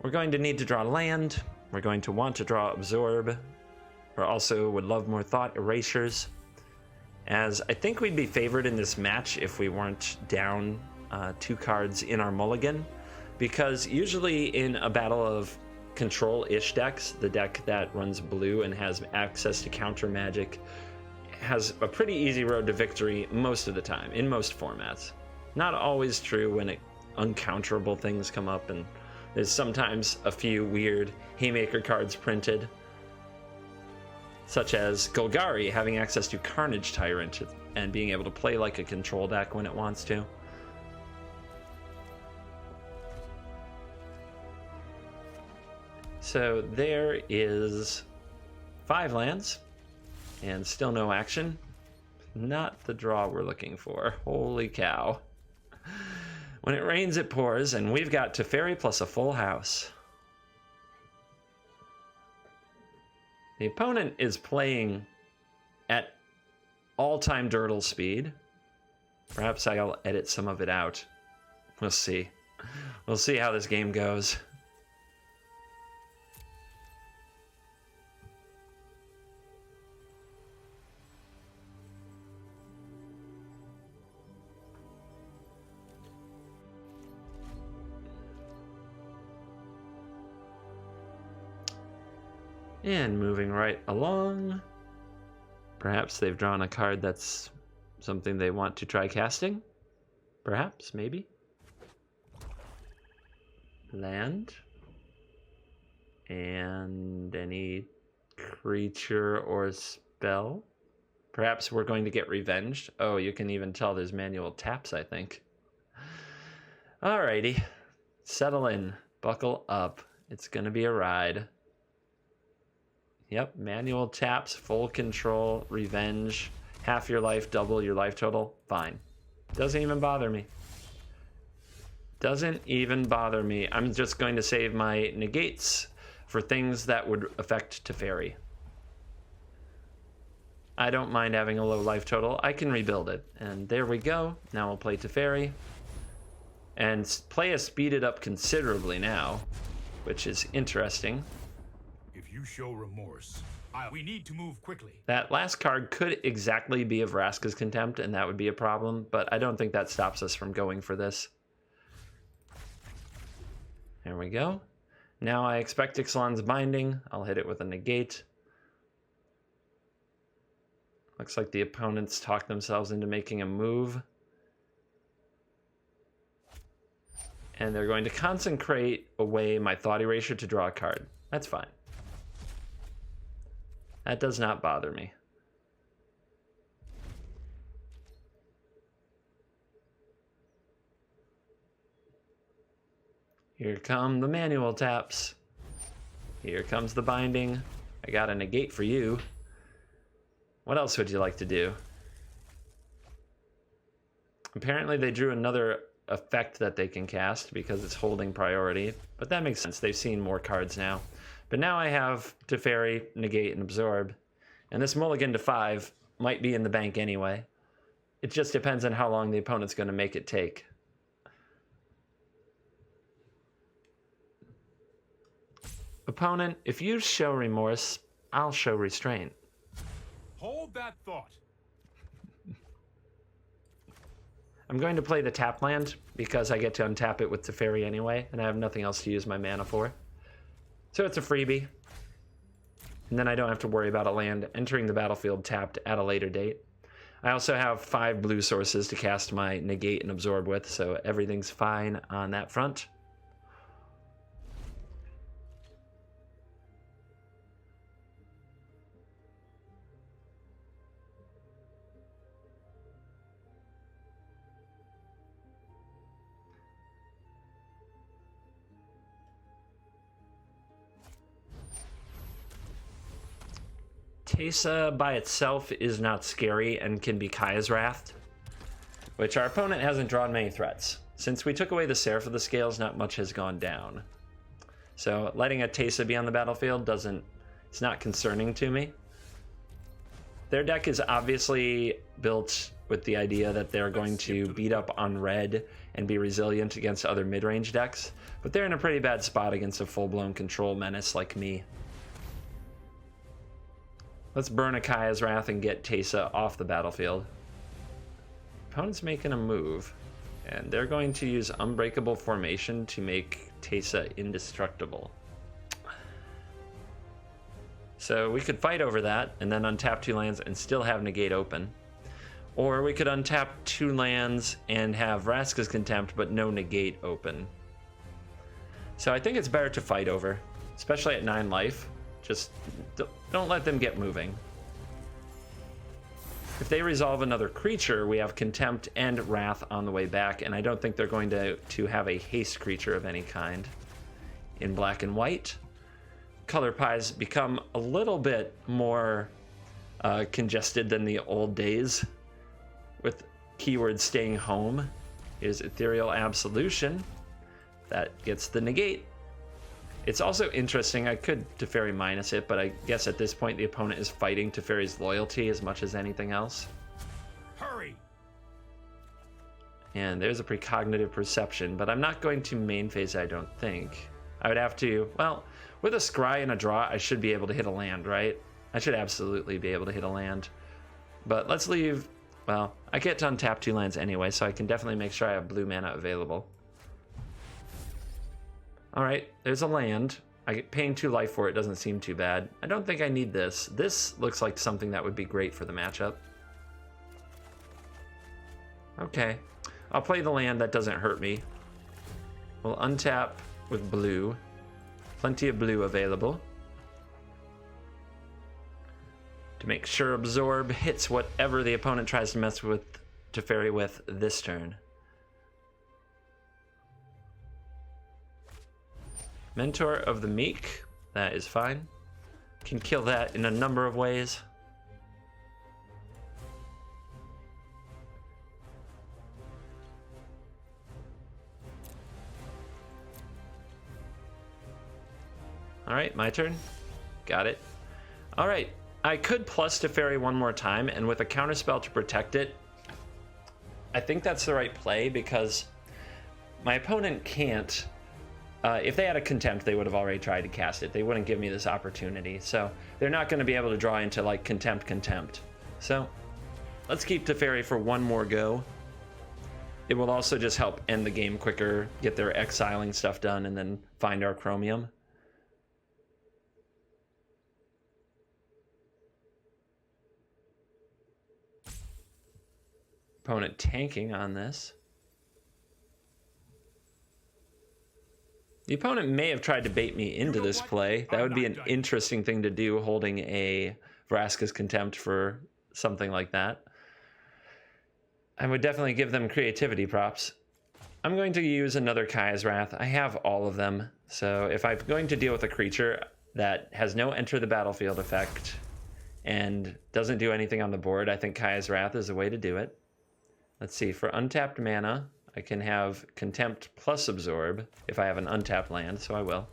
We're going to need to draw land. We're going to want to draw Absorb. We also would love more Thought Erasures, as I think we'd be favored in this match if we weren't down 2 cards in our mulligan, because usually in a battle of control-ish decks, the deck that runs blue and has access to counter magic has a pretty easy road to victory most of the time, in most formats. Not always true when uncounterable things come up, and there's sometimes a few weird Haymaker cards printed, such as Golgari having access to Carnage Tyrant and being able to play like a control deck when it wants to. So there is 5 lands and still no action. Not the draw we're looking for. Holy cow. When it rains, it pours, and we've got Teferi plus a full house. The opponent is playing at all-time Durdle speed. Perhaps I'll edit some of it out. We'll see. We'll see how this game goes. And moving right along, perhaps they've drawn a card that's something they want to try casting. Perhaps, maybe. Land. And any creature or spell. Perhaps we're going to get revenged. Oh, you can even tell there's manual taps, I think. Alrighty. Settle in. Buckle up. It's going to be a ride. Yep, manual taps, full control, revenge, half your life, double your life total. Fine. Doesn't even bother me. Doesn't even bother me. I'm just going to save my negates for things that would affect Teferi. I don't mind having a low life total. I can rebuild it. And there we go. Now we'll play Teferi. And play a speeded up considerably now, which is interesting. If you show remorse, we need to move quickly. That last card could exactly be a Vraska's Contempt, and that would be a problem, but I don't think that stops us from going for this. There we go. Now I expect Ixalan's Binding. I'll hit it with a negate. Looks like the opponents talked themselves into making a move. And they're going to consecrate away my Thought Erasure to draw a card. That's fine. That does not bother me. Here come the manual taps. Here comes the binding. I got a negate for you. What else would you like to do? Apparently they drew another effect that they can cast because it's holding priority, but that makes sense. They've seen more cards now. But now I have Teferi, negate, and absorb. And this mulligan to 5 might be in the bank anyway. It just depends on how long the opponent's going to make it take. Opponent, if you show remorse, I'll show restraint. Hold that thought. I'm going to play the tap land because I get to untap it with Teferi anyway, and I have nothing else to use my mana for. So it's a freebie. And then I don't have to worry about a land entering the battlefield tapped at a later date. I also have 5 blue sources to cast my negate and absorb with, so everything's fine on that front. Teysa by itself is not scary and can be Kaya's Wrath, which our opponent hasn't drawn many threats. Since we took away the Seraph of the Scales, not much has gone down. So letting a Teysa be on the battlefield it's not concerning to me. Their deck is obviously built with the idea that they're going to beat up on red and be resilient against other mid-range decks, but they're in a pretty bad spot against a full-blown control menace like me. Let's burn a Kaya's Wrath and get Teysa off the battlefield. Opponent's making a move, and they're going to use Unbreakable Formation to make Teysa indestructible. So we could fight over that and then untap 2 lands and still have Negate open. Or we could untap 2 lands and have Vraska's Contempt but no Negate open. So I think it's better to fight over, especially at 9 life. Just don't let them get moving. If they resolve another creature, we have Contempt and Wrath on the way back, and I don't think they're going to have a haste creature of any kind. In black and white, color pies become a little bit more congested than the old days, with keywords staying home. Is Ethereal Absolution. That gets the Negate. It's also interesting, I could Teferi minus it, but I guess at this point the opponent is fighting Teferi's loyalty as much as anything else. Hurry! And there's a Precognitive Perception, but I'm not going to main phase, I don't think. I would have to, well, with a Scry and a draw, I should be able to hit a land, right? I should absolutely be able to hit a land. But let's leave, well, I get to untap 2 lands anyway, so I can definitely make sure I have blue mana available. Alright, there's a land. Paying 2 life for it doesn't seem too bad. I don't think I need this. This looks like something that would be great for the matchup. Okay, I'll play the land, that doesn't hurt me. We'll untap with blue. Plenty of blue available. To make sure Absorb hits whatever the opponent tries to mess with Teferi with this turn. Mentor of the Meek, that is fine. Can kill that in a number of ways. Alright, my turn. Got it. Alright, I could plus Teferi one more time, and with a counterspell to protect it, I think that's the right play, because my opponent can't. If they had a Contempt, they would have already tried to cast it. They wouldn't give me this opportunity. So they're not going to be able to draw into like Contempt. So let's keep Teferi for one more go. It will also just help end the game quicker, get their exiling stuff done, and then find our Chromium. Opponent tanking on this. The opponent may have tried to bait me into this play. That would be an interesting thing to do, holding a Vraska's Contempt for something like that. I would definitely give them creativity props. I'm going to use another Kaya's Wrath. I have all of them. So if I'm going to deal with a creature that has no enter the battlefield effect and doesn't do anything on the board, I think Kaya's Wrath is a way to do it. Let's see, for untapped mana, I can have Contempt plus Absorb if I have an untapped land, so I will.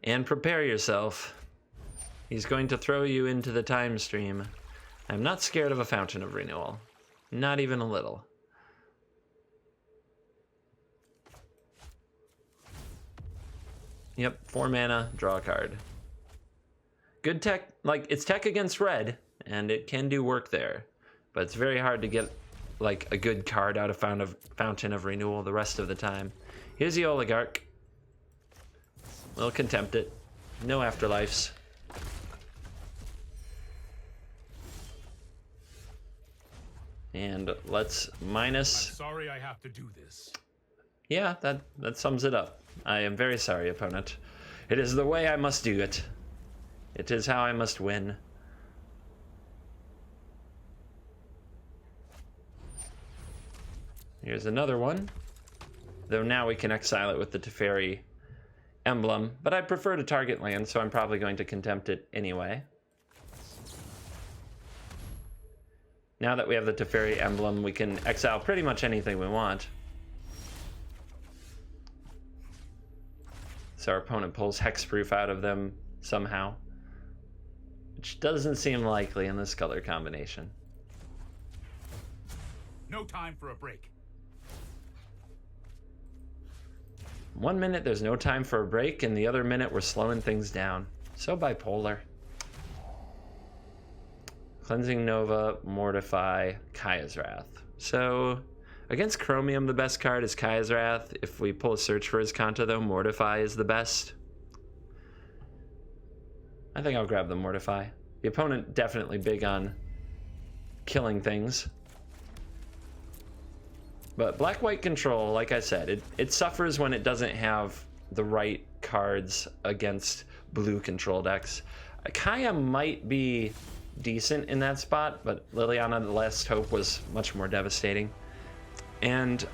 And prepare yourself. He's going to throw you into the time stream. I'm not scared of a Fountain of Renewal. Not even a little. Yep, 4 mana, draw a card. Good tech, like, it's tech against red, and it can do work there. But it's very hard to get, like, a good card out of Fountain of Renewal the rest of the time. Here's the Oligarch. We'll Contempt it. No afterlives. And let's minus... I'm sorry I have to do this. Yeah, that sums it up. I am very sorry, opponent. It is the way I must do it. It is how I must win. Here's another one. Though now we can exile it with the Teferi emblem, but I prefer to target land, so I'm probably going to Contempt it anyway. Now that we have the Teferi emblem, we can exile pretty much anything we want. So our opponent pulls Hexproof out of them somehow, which doesn't seem likely in this color combination. No time for a break. 1 minute there's no time for a break, and the other minute we're slowing things down. So bipolar. Cleansing Nova, Mortify, Kaya's Wrath. So against Chromium, the best card is Kaya's Wrath. If we pull a search for Azcanta, though, Mortify is the best. I think I'll grab the Mortify. The opponent definitely big on killing things. But black-white control, like I said, it suffers when it doesn't have the right cards against blue control decks. Kaya might be decent in that spot, but Liliana the Last Hope was much more devastating. And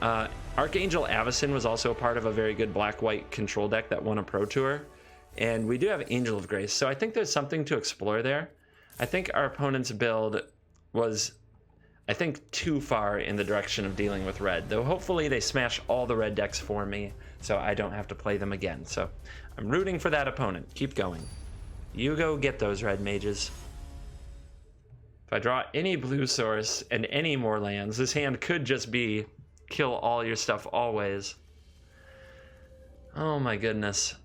Archangel Avacyn was also a part of a very good black-white control deck that won a Pro Tour. And we do have Angel of Grace, so I think there's something to explore there. I think our opponent's build was, I think, too far in the direction of dealing with red, though hopefully they smash all the red decks for me so I don't have to play them again. So I'm rooting for that opponent. Keep going. You go get those red mages. If I draw any blue source and any more lands, this hand could just be kill all your stuff always. Oh my goodness.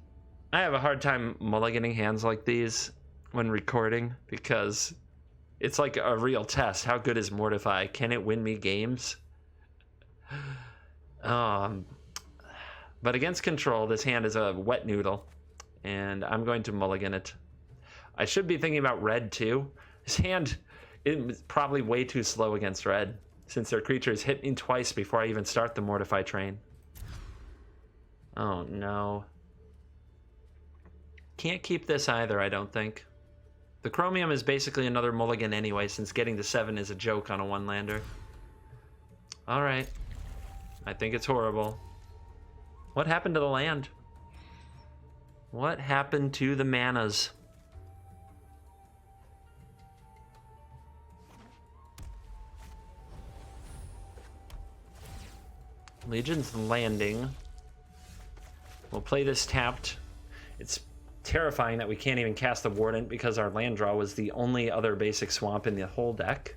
I have a hard time mulliganing hands like these when recording because it's like a real test. How good is Mortify? Can it win me games? But against control, this hand is a wet noodle, and I'm going to mulligan it. I should be thinking about red too. This hand is probably way too slow against red, since their creatures hit me twice before I even start the Mortify train. Oh no. Can't keep this either, I don't think. The Chromium is basically another mulligan anyway, since getting to 7 is a joke on a one-lander. Alright. I think it's horrible. What happened to the land? What happened to the manas? Legion's Landing. We'll play this tapped. It's terrifying that we can't even cast the Warden because our land draw was the only other basic swamp in the whole deck.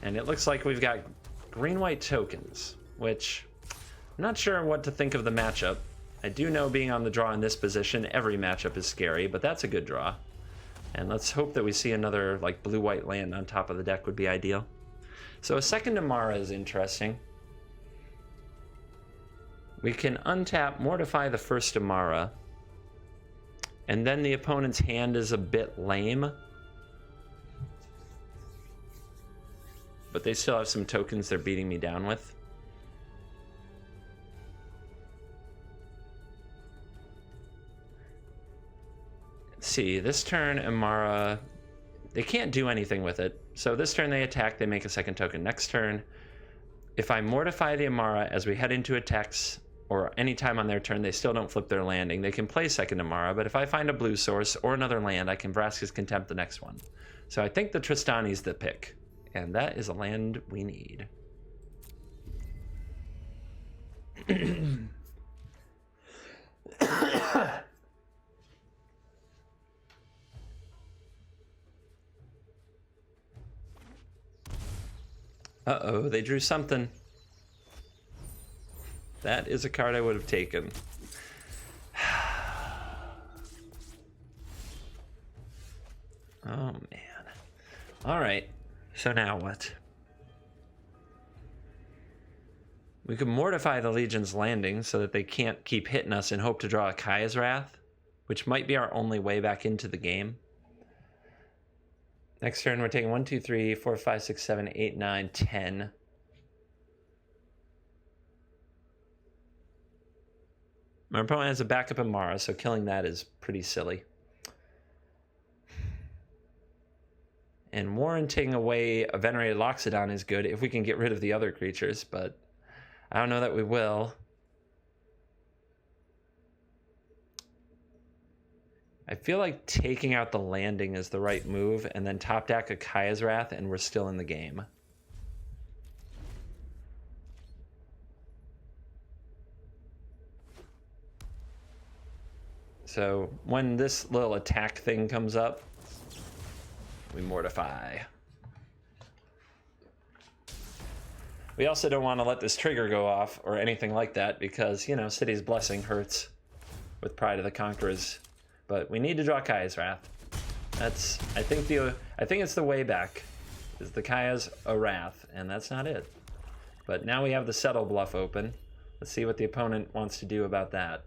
And it looks like we've got green-white tokens, which I'm not sure what to think of the matchup. I do know being on the draw in this position, every matchup is scary, but that's a good draw. And let's hope that we see another like blue-white land on top of the deck would be ideal. So a second Amara is interesting. We can untap, Mortify the first Amara, and then the opponent's hand is a bit lame. But they still have some tokens they're beating me down with. Let's see, this turn Amara, they can't do anything with it. So this turn they attack, they make a second token. Next turn, if I Mortify the Amara as we head into attacks, or any time on their turn, they still don't flip their landing. They can play second Amara, but if I find a blue source or another land, I can Vraska's Contempt the next one. So I think the Tristani's the pick, and that is a land we need. Uh-oh, they drew something. That is a card I would have taken. Oh, man. All right. So now what? We could Mortify the Legion's Landing so that they can't keep hitting us and hope to draw a Kaya's Wrath, which might be our only way back into the game. Next turn, we're taking 1, 2, 3, 4, 5, 6, 7, 8, 9, 10. My opponent has a backup Amara, so killing that is pretty silly. And warranting away a Venerated Loxodon is good if we can get rid of the other creatures, but I don't know that we will. I feel like taking out the landing is the right move, and then top deck a Kaya's Wrath, and we're still in the game. So when this little attack thing comes up, we Mortify. We also don't want to let this trigger go off or anything like that because, you know, City's Blessing hurts with Pride of the Conquerors. But we need to draw Kaya's Wrath. That's, I think it's the way back. Is the Kaya's a Wrath, and that's not it. But now we have the Settle bluff open. Let's see what the opponent wants to do about that.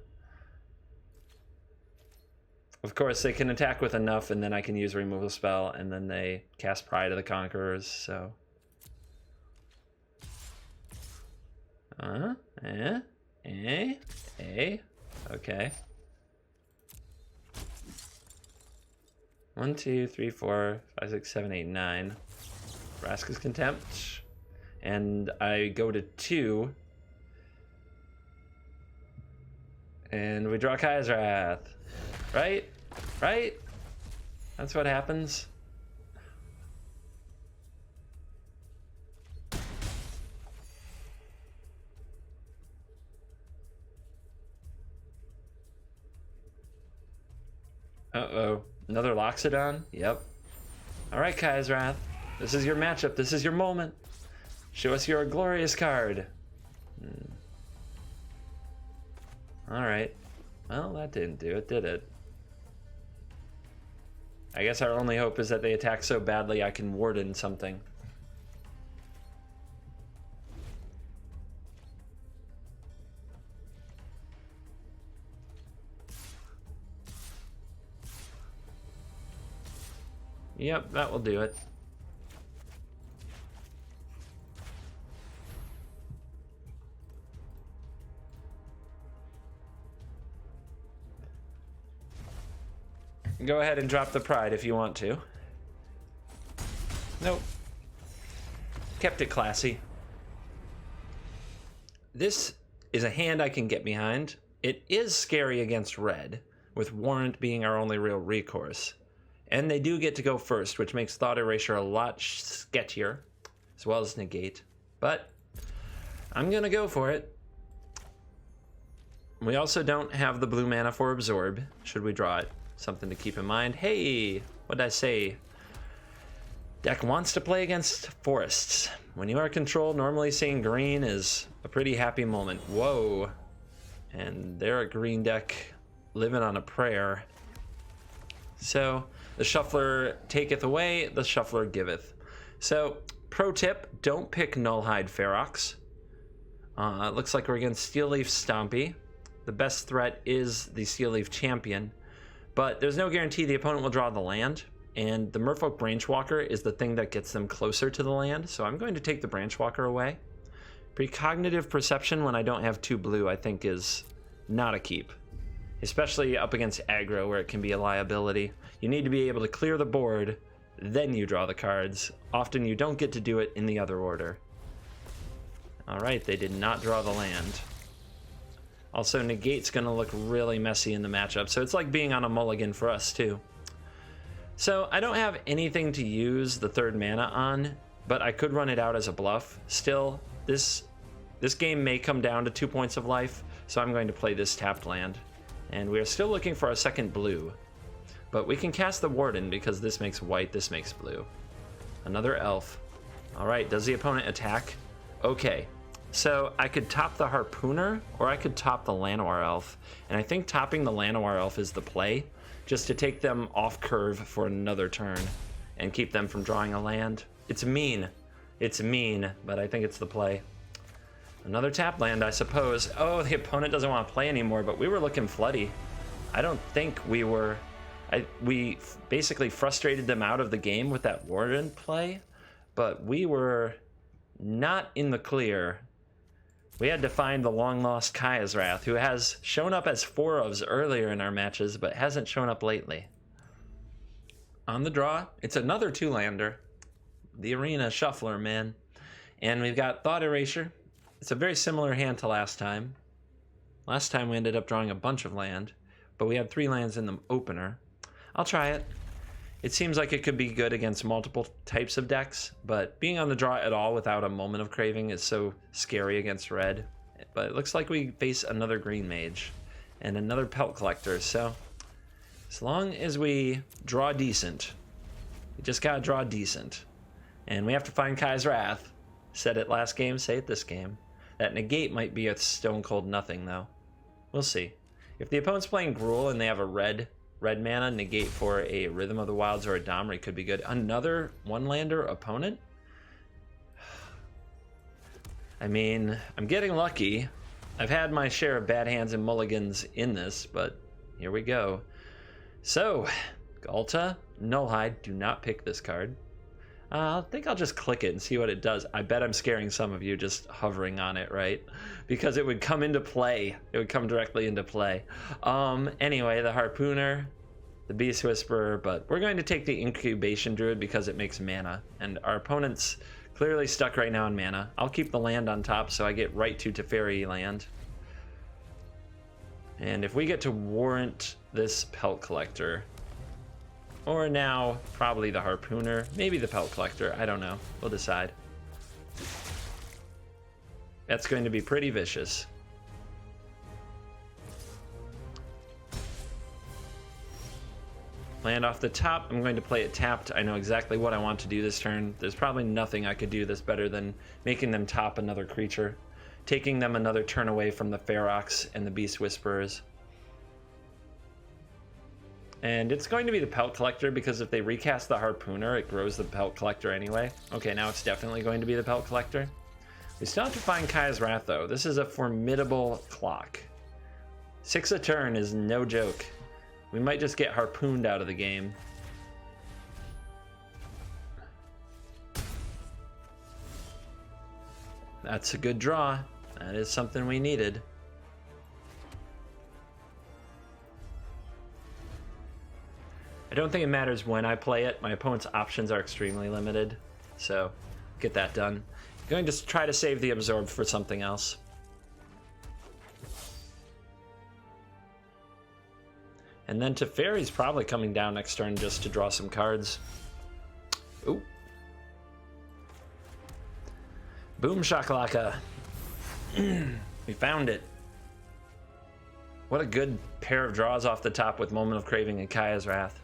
Of course, they can attack with enough, and then I can use a removal spell, and then they cast Pride of the Conquerors, so... Okay. 1, 2, 3, 4, 5, 6, 7, 8, 9. Vraska's Contempt. And I go to 2. And we draw Kaya's Wrath. Right? Right? That's what happens. Uh-oh. Another Loxodon? Yep. Alright, Kaya's Wrath. This is your matchup. This is your moment. Show us your glorious card. Alright. Well, that didn't do it, did it? I guess our only hope is that they attack so badly I can Warden something. Yep, that will do it. Go ahead and drop the Pride if you want to. Nope. Kept it classy. This is a hand I can get behind. It is scary against red, with Warrant being our only real recourse. And they do get to go first, which makes Thought Erasure a lot sketchier, as well as Negate. But I'm gonna go for it. We also don't have the blue mana for Absorb, should we draw it. Something to keep in mind. Hey, what did I say? Deck wants to play against forests. When you are controlled, normally seeing green is a pretty happy moment. Whoa. And they're a green deck living on a prayer. So the Shuffler taketh away, the Shuffler giveth. So pro tip, don't pick Nullhide Ferox. It looks like we're against Steel Leaf Stompy. The best threat is the Steel Leaf Champion. But there's no guarantee the opponent will draw the land, and the Merfolk Branchwalker is the thing that gets them closer to the land, so I'm going to take the Branchwalker away. Precognitive Perception when I don't have 2 blue I think is not a keep, especially up against aggro where it can be a liability. You need to be able to clear the board, then you draw the cards. Often you don't get to do it in the other order. Alright, they did not draw the land. Also, Negate's going to look really messy in the matchup, so it's like being on a mulligan for us, too. So, I don't have anything to use the 3rd mana on, but I could run it out as a bluff. Still, this game may come down to 2 points of life, so I'm going to play this tapped land. And we are still looking for a second blue. But we can cast the Warden, because this makes white, this makes blue. Another elf. Alright, does the opponent attack? Okay. So I could top the Harpooner, or I could top the Llanowar Elf. And I think topping the Llanowar Elf is the play, just to take them off curve for another turn and keep them from drawing a land. It's mean, but I think it's the play. Another tap land, I suppose. Oh, the opponent doesn't want to play anymore, but we were looking floody. I don't think we were... we basically frustrated them out of the game with that Warden play, but we were not in the clear. We had to find the long-lost Kaya's Wrath, who has shown up as 4-ofs earlier in our matches, but hasn't shown up lately. On the draw, it's another 2-lander. The Arena Shuffler, man. And we've got Thought Erasure. It's a very similar hand to last time. Last time we ended up drawing a bunch of land, but we had 3 lands in the opener. I'll try it. It seems like it could be good against multiple types of decks, but being on the draw at all without a Moment of Craving is so scary against red. But it looks like we face another green mage and another Pelt Collector, so as long as we draw decent, we just gotta draw decent. And we have to find Kai's Wrath. Said it last game, say it this game. That Negate might be a stone cold nothing though. We'll see. If the opponent's playing Gruul and they have a red mana, Negate for a Rhythm of the Wilds or a Domri could be good. Another one-lander opponent? I mean, I'm getting lucky. I've had my share of bad hands and mulligans in this, but here we go. So, Galta, Nullhide, do not pick this card. I think I'll just click it and see what it does. I bet I'm scaring some of you just hovering on it, right? Because it would come into play. It would come directly into play. Anyway, the Harpooner, the Beast Whisperer, but we're going to take the Incubation Druid because it makes mana. And our opponent's clearly stuck right now in mana. I'll keep the land on top so I get right to Teferi land. And if we get to Warrant this Pelt Collector, or now probably the Harpooner, maybe the Pelt Collector, I don't know. We'll decide. That's going to be pretty vicious. Land off the top. I'm going to play it tapped. I know exactly what I want to do this turn. There's probably nothing I could do this better than making them top another creature, taking them another turn away from the Ferox and the Beast Whisperers. And it's going to be the Pelt Collector because if they recast the Harpooner, it grows the Pelt Collector anyway. Okay, now it's definitely going to be the Pelt Collector. We still have to find Kai's Wrath though. This is a formidable clock. 6 a turn is no joke. We might just get harpooned out of the game. That's a good draw. That is something we needed. I don't think it matters when I play it. My opponent's options are extremely limited. So, get that done. I'm going to try to save the Absorb for something else. And then Teferi's probably coming down next turn just to draw some cards. Ooh. Boom shakalaka. We found it. What a good pair of draws off the top with Moment of Craving and Kai's Wrath.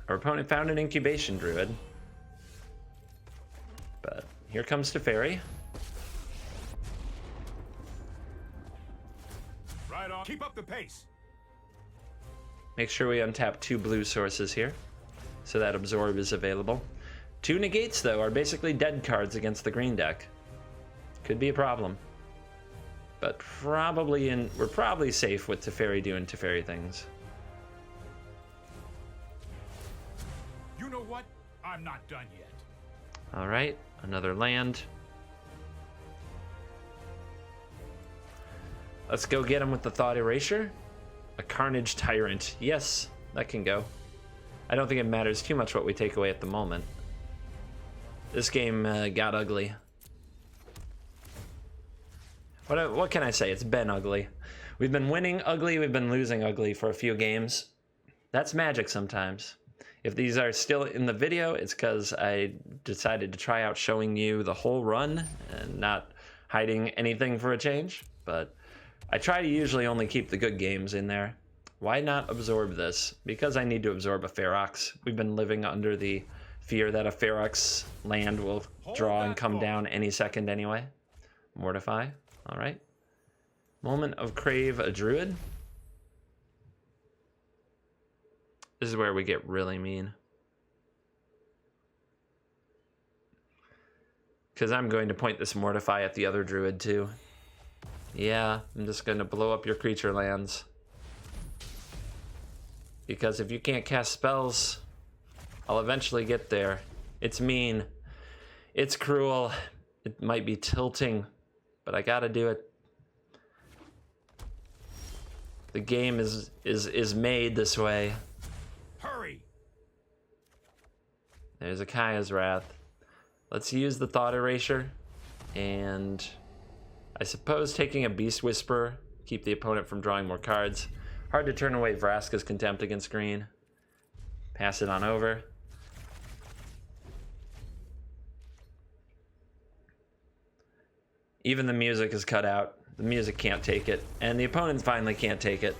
Our opponent found an Incubation Druid. But here comes Teferi. Right on. Keep up the pace. Make sure we untap 2 blue sources here, so that Absorb is available. 2 Negates, though, are basically dead cards against the green deck. Could be a problem. But we're probably safe with Teferi doing Teferi things. You know what? I'm not done yet. Alright, another land. Let's go get him with the Thought Erasure. A Carnage Tyrant. Yes, that can go. I don't think it matters too much what we take away at the moment. This game got ugly. What can I say? It's been ugly. We've been winning ugly, we've been losing ugly for a few games. That's magic sometimes. If these are still in the video, it's because I decided to try out showing you the whole run and not hiding anything for a change. But I try to usually only keep the good games in there. Why not absorb this? Because I need to absorb a Ferox. We've been living under the fear that a Ferox land will draw and come down any second anyway. Mortify. All right. Moment of Crave, a Druid. This is where we get really mean. Because I'm going to point this Mortify at the other Druid too. Yeah, I'm just going to blow up your creature lands. Because if you can't cast spells, I'll eventually get there. It's mean. It's cruel. It might be tilting, but I gotta do it. The game is made this way. Hurry! There's a Kai's Wrath. Let's use the Thought Erasure. And I suppose taking a Beast Whisperer keep the opponent from drawing more cards. Hard to turn away Vraska's Contempt against green. Pass it on over. Even the music is cut out. The music can't take it, and the opponent finally can't take it.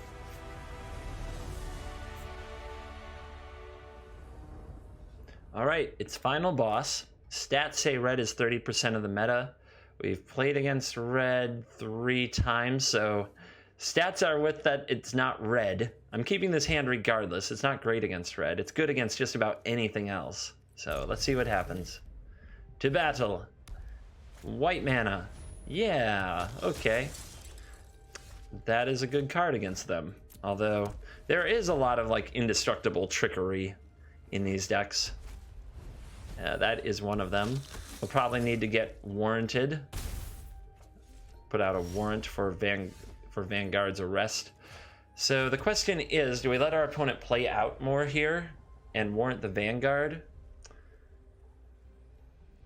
All right, it's final boss. Stats say red is 30% of the meta. We've played against red 3 times, so stats are with that it's not red. I'm keeping this hand regardless. It's not great against red. It's good against just about anything else. So let's see what happens. To battle. White mana. Yeah, okay. That is a good card against them. Although there is a lot of like indestructible trickery in these decks. That is one of them. We'll probably need to get warranted. Put out a warrant for Vanguard's arrest. So the question is, do we let our opponent play out more here and warrant the Vanguard?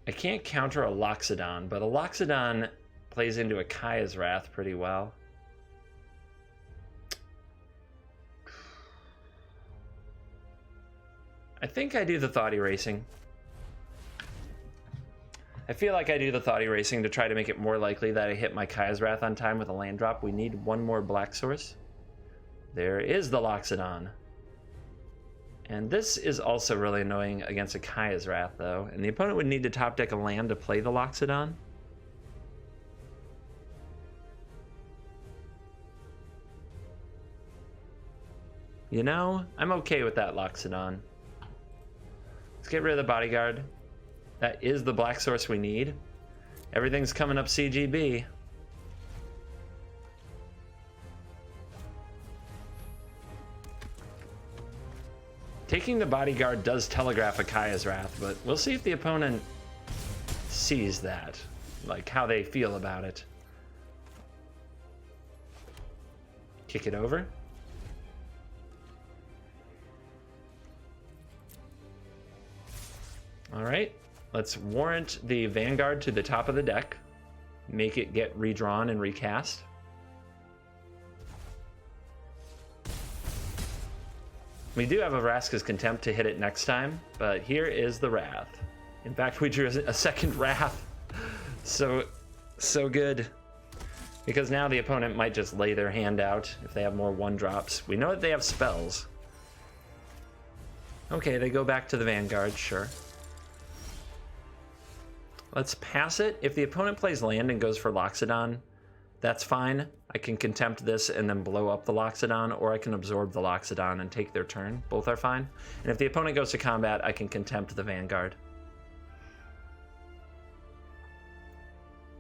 I can't counter a Loxodon, but a Loxodon plays into a Kaya's Wrath pretty well. I think I do the Thought Erasing. I feel like I do the Thought Erasing to try to make it more likely that I hit my Kaya's Wrath on time with a land drop. We need one more black source. There is the Loxodon. And this is also really annoying against a Kaya's Wrath, though. And the opponent would need to top deck a land to play the Loxodon. You know, I'm okay with that Loxodon. Let's get rid of the Bodyguard. That is the black source we need. Everything's coming up CGB. Taking the Bodyguard does telegraph a Kaya's Wrath, but we'll see if the opponent sees that, like how they feel about it. Kick it over. All right. Let's warrant the Vanguard to the top of the deck. Make it get redrawn and recast. We do have a Vraska's Contempt to hit it next time, but here is the Wrath. In fact, we drew a second Wrath. So good. Because now the opponent might just lay their hand out if they have more 1-drops. We know that they have spells. Okay, they go back to the Vanguard, sure. Let's pass it. If the opponent plays land and goes for Loxodon, that's fine. I can Contempt this and then blow up the Loxodon, or I can absorb the Loxodon and take their turn. Both are fine. And if the opponent goes to combat, I can Contempt the Vanguard.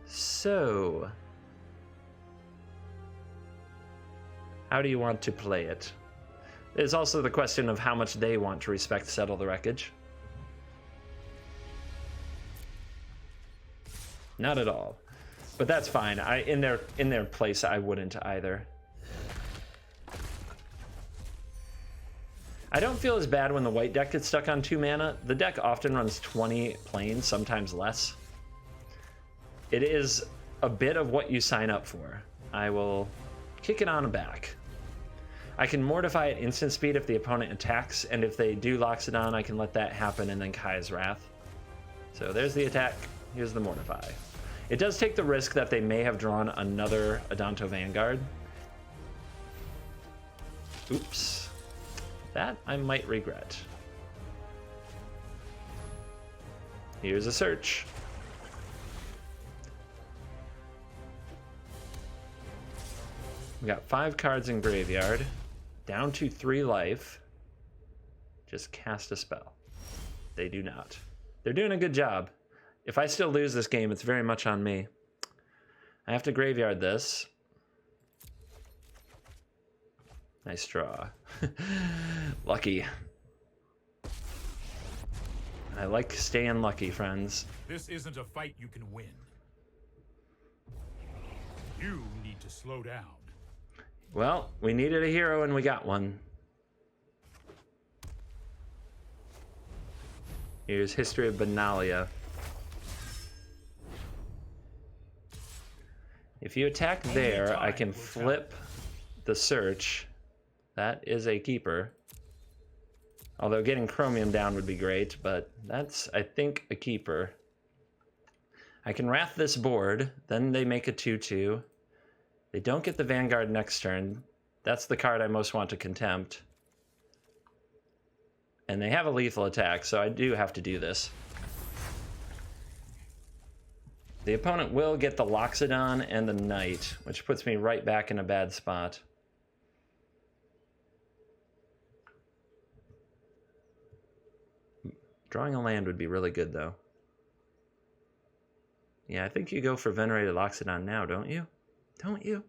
So, how do you want to play it? There's also the question of how much they want to respect Settle the Wreckage. Not at all, but that's fine. In their place, I wouldn't either. I don't feel as bad when the white deck gets stuck on 2 mana. The deck often runs 20 planes, sometimes less. It is a bit of what you sign up for. I will kick it on back. I can Mortify at instant speed if the opponent attacks, and if they do Loxodon, I can let that happen and then Kaya's Wrath. So there's the attack. Here's the Mortify. It does take the risk that they may have drawn another Adanto Vanguard. Oops. That I might regret. Here's a search. We got 5 cards in graveyard. Down to 3 life. Just cast a spell. They do not. They're doing a good job. If I still lose this game, it's very much on me. I have to graveyard this. Nice draw. Lucky. I like staying lucky, friends. This isn't a fight you can win. You need to slow down. Well, we needed a hero and we got one. Here's History of Benalia. If If you attack there, I can flip the search. That is a keeper. Although getting Chromium down would be great, but that's, I think, a keeper. I can Wrath this board, then they make a 2/2. They don't get the Vanguard next turn. That's the card I most want to Contempt. And they have a lethal attack, so I do have to do this. The opponent will get the Loxodon and the Knight, which puts me right back in a bad spot. Drawing a land would be really good, though. Yeah, I think you go for Venerated Loxodon now, don't you? Don't you?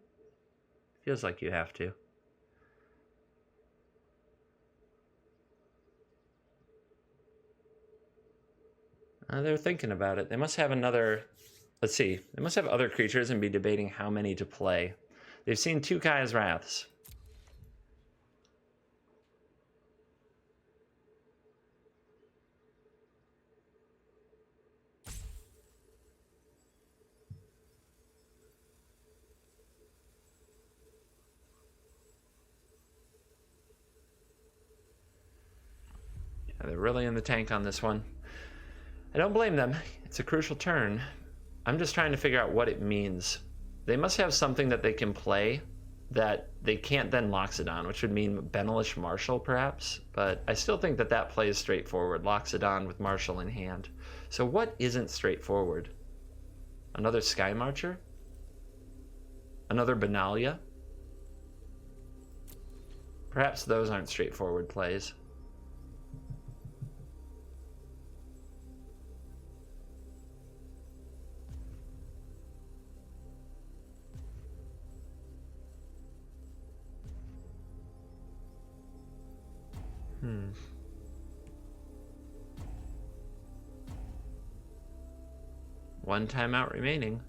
Feels like you have to. They're thinking about it. They must have another... Let's see. They must have other creatures and be debating how many to play. They've seen 2 Kai's Wraths. Yeah, they're really in the tank on this one. I don't blame them. It's a crucial turn. I'm just trying to figure out what it means. They must have something that they can play that they can't then Loxodon, which would mean Benelish Marshal, perhaps. But I still think that that plays straightforward. Loxodon with Marshal in hand. So what isn't straightforward? Another Sky Marcher? Another Benalia? Perhaps those aren't straightforward plays. One timeout remaining.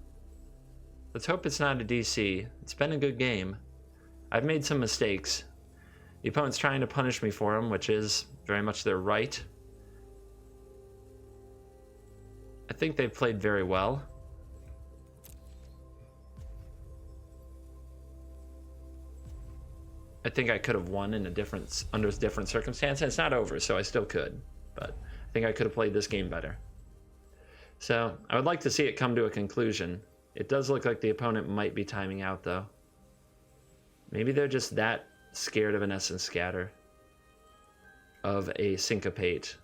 Let's hope it's not a DC. It's been a good game. I've made some mistakes. The opponent's trying to punish me for them, which is very much their right. I think they've played very well. I think I could have won in under different circumstances. It's not over, so I still could. But I think I could have played this game better. So I would like to see it come to a conclusion. It does look like the opponent might be timing out, though. Maybe they're just that scared of an Essence Scatter. Of a Syncopate.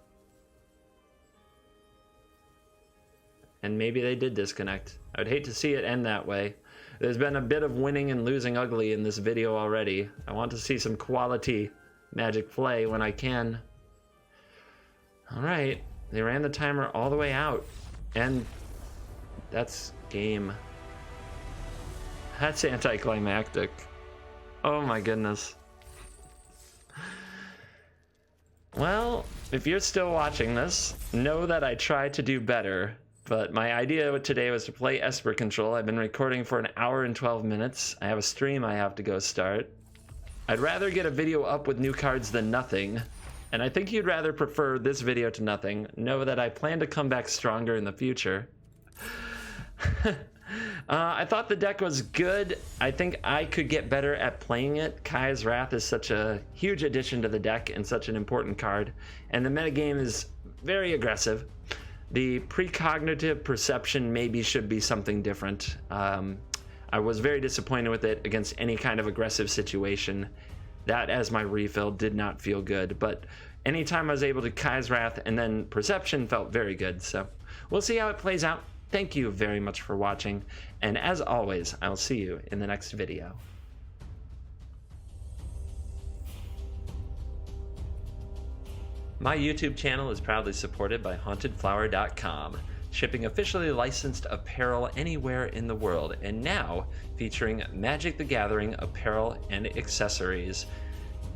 And maybe they did disconnect. I would hate to see it end that way. There's been a bit of winning and losing ugly in this video already. I want to see some quality Magic play when I can. Alright, they ran the timer all the way out. And that's game. That's anticlimactic. Oh my goodness. Well, if you're still watching this, know that I tried to do better. But my idea today was to play Esper Control. I've been recording for an hour and 12 minutes. I have a stream I have to go start. I'd rather get a video up with new cards than nothing. And I think you'd rather prefer this video to nothing. Know that I plan to come back stronger in the future. I thought the deck was good. I think I could get better at playing it. Kai's Wrath is such a huge addition to the deck and such an important card. And the metagame is very aggressive. The Precognitive Perception maybe should be something different. I was very disappointed with it against any kind of aggressive situation. That, as my refill, did not feel good. But anytime I was able to Kai's Wrath and then Perception felt very good. So we'll see how it plays out. Thank you very much for watching. And as always, I'll see you in the next video. My YouTube channel is proudly supported by HauntedFlower.com, shipping officially licensed apparel anywhere in the world, and now featuring Magic the Gathering apparel and accessories.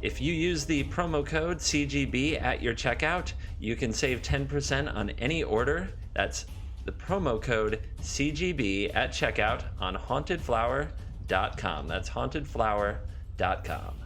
If you use the promo code CGB at your checkout, you can save 10% on any order. That's the promo code CGB at checkout on HauntedFlower.com. That's HauntedFlower.com.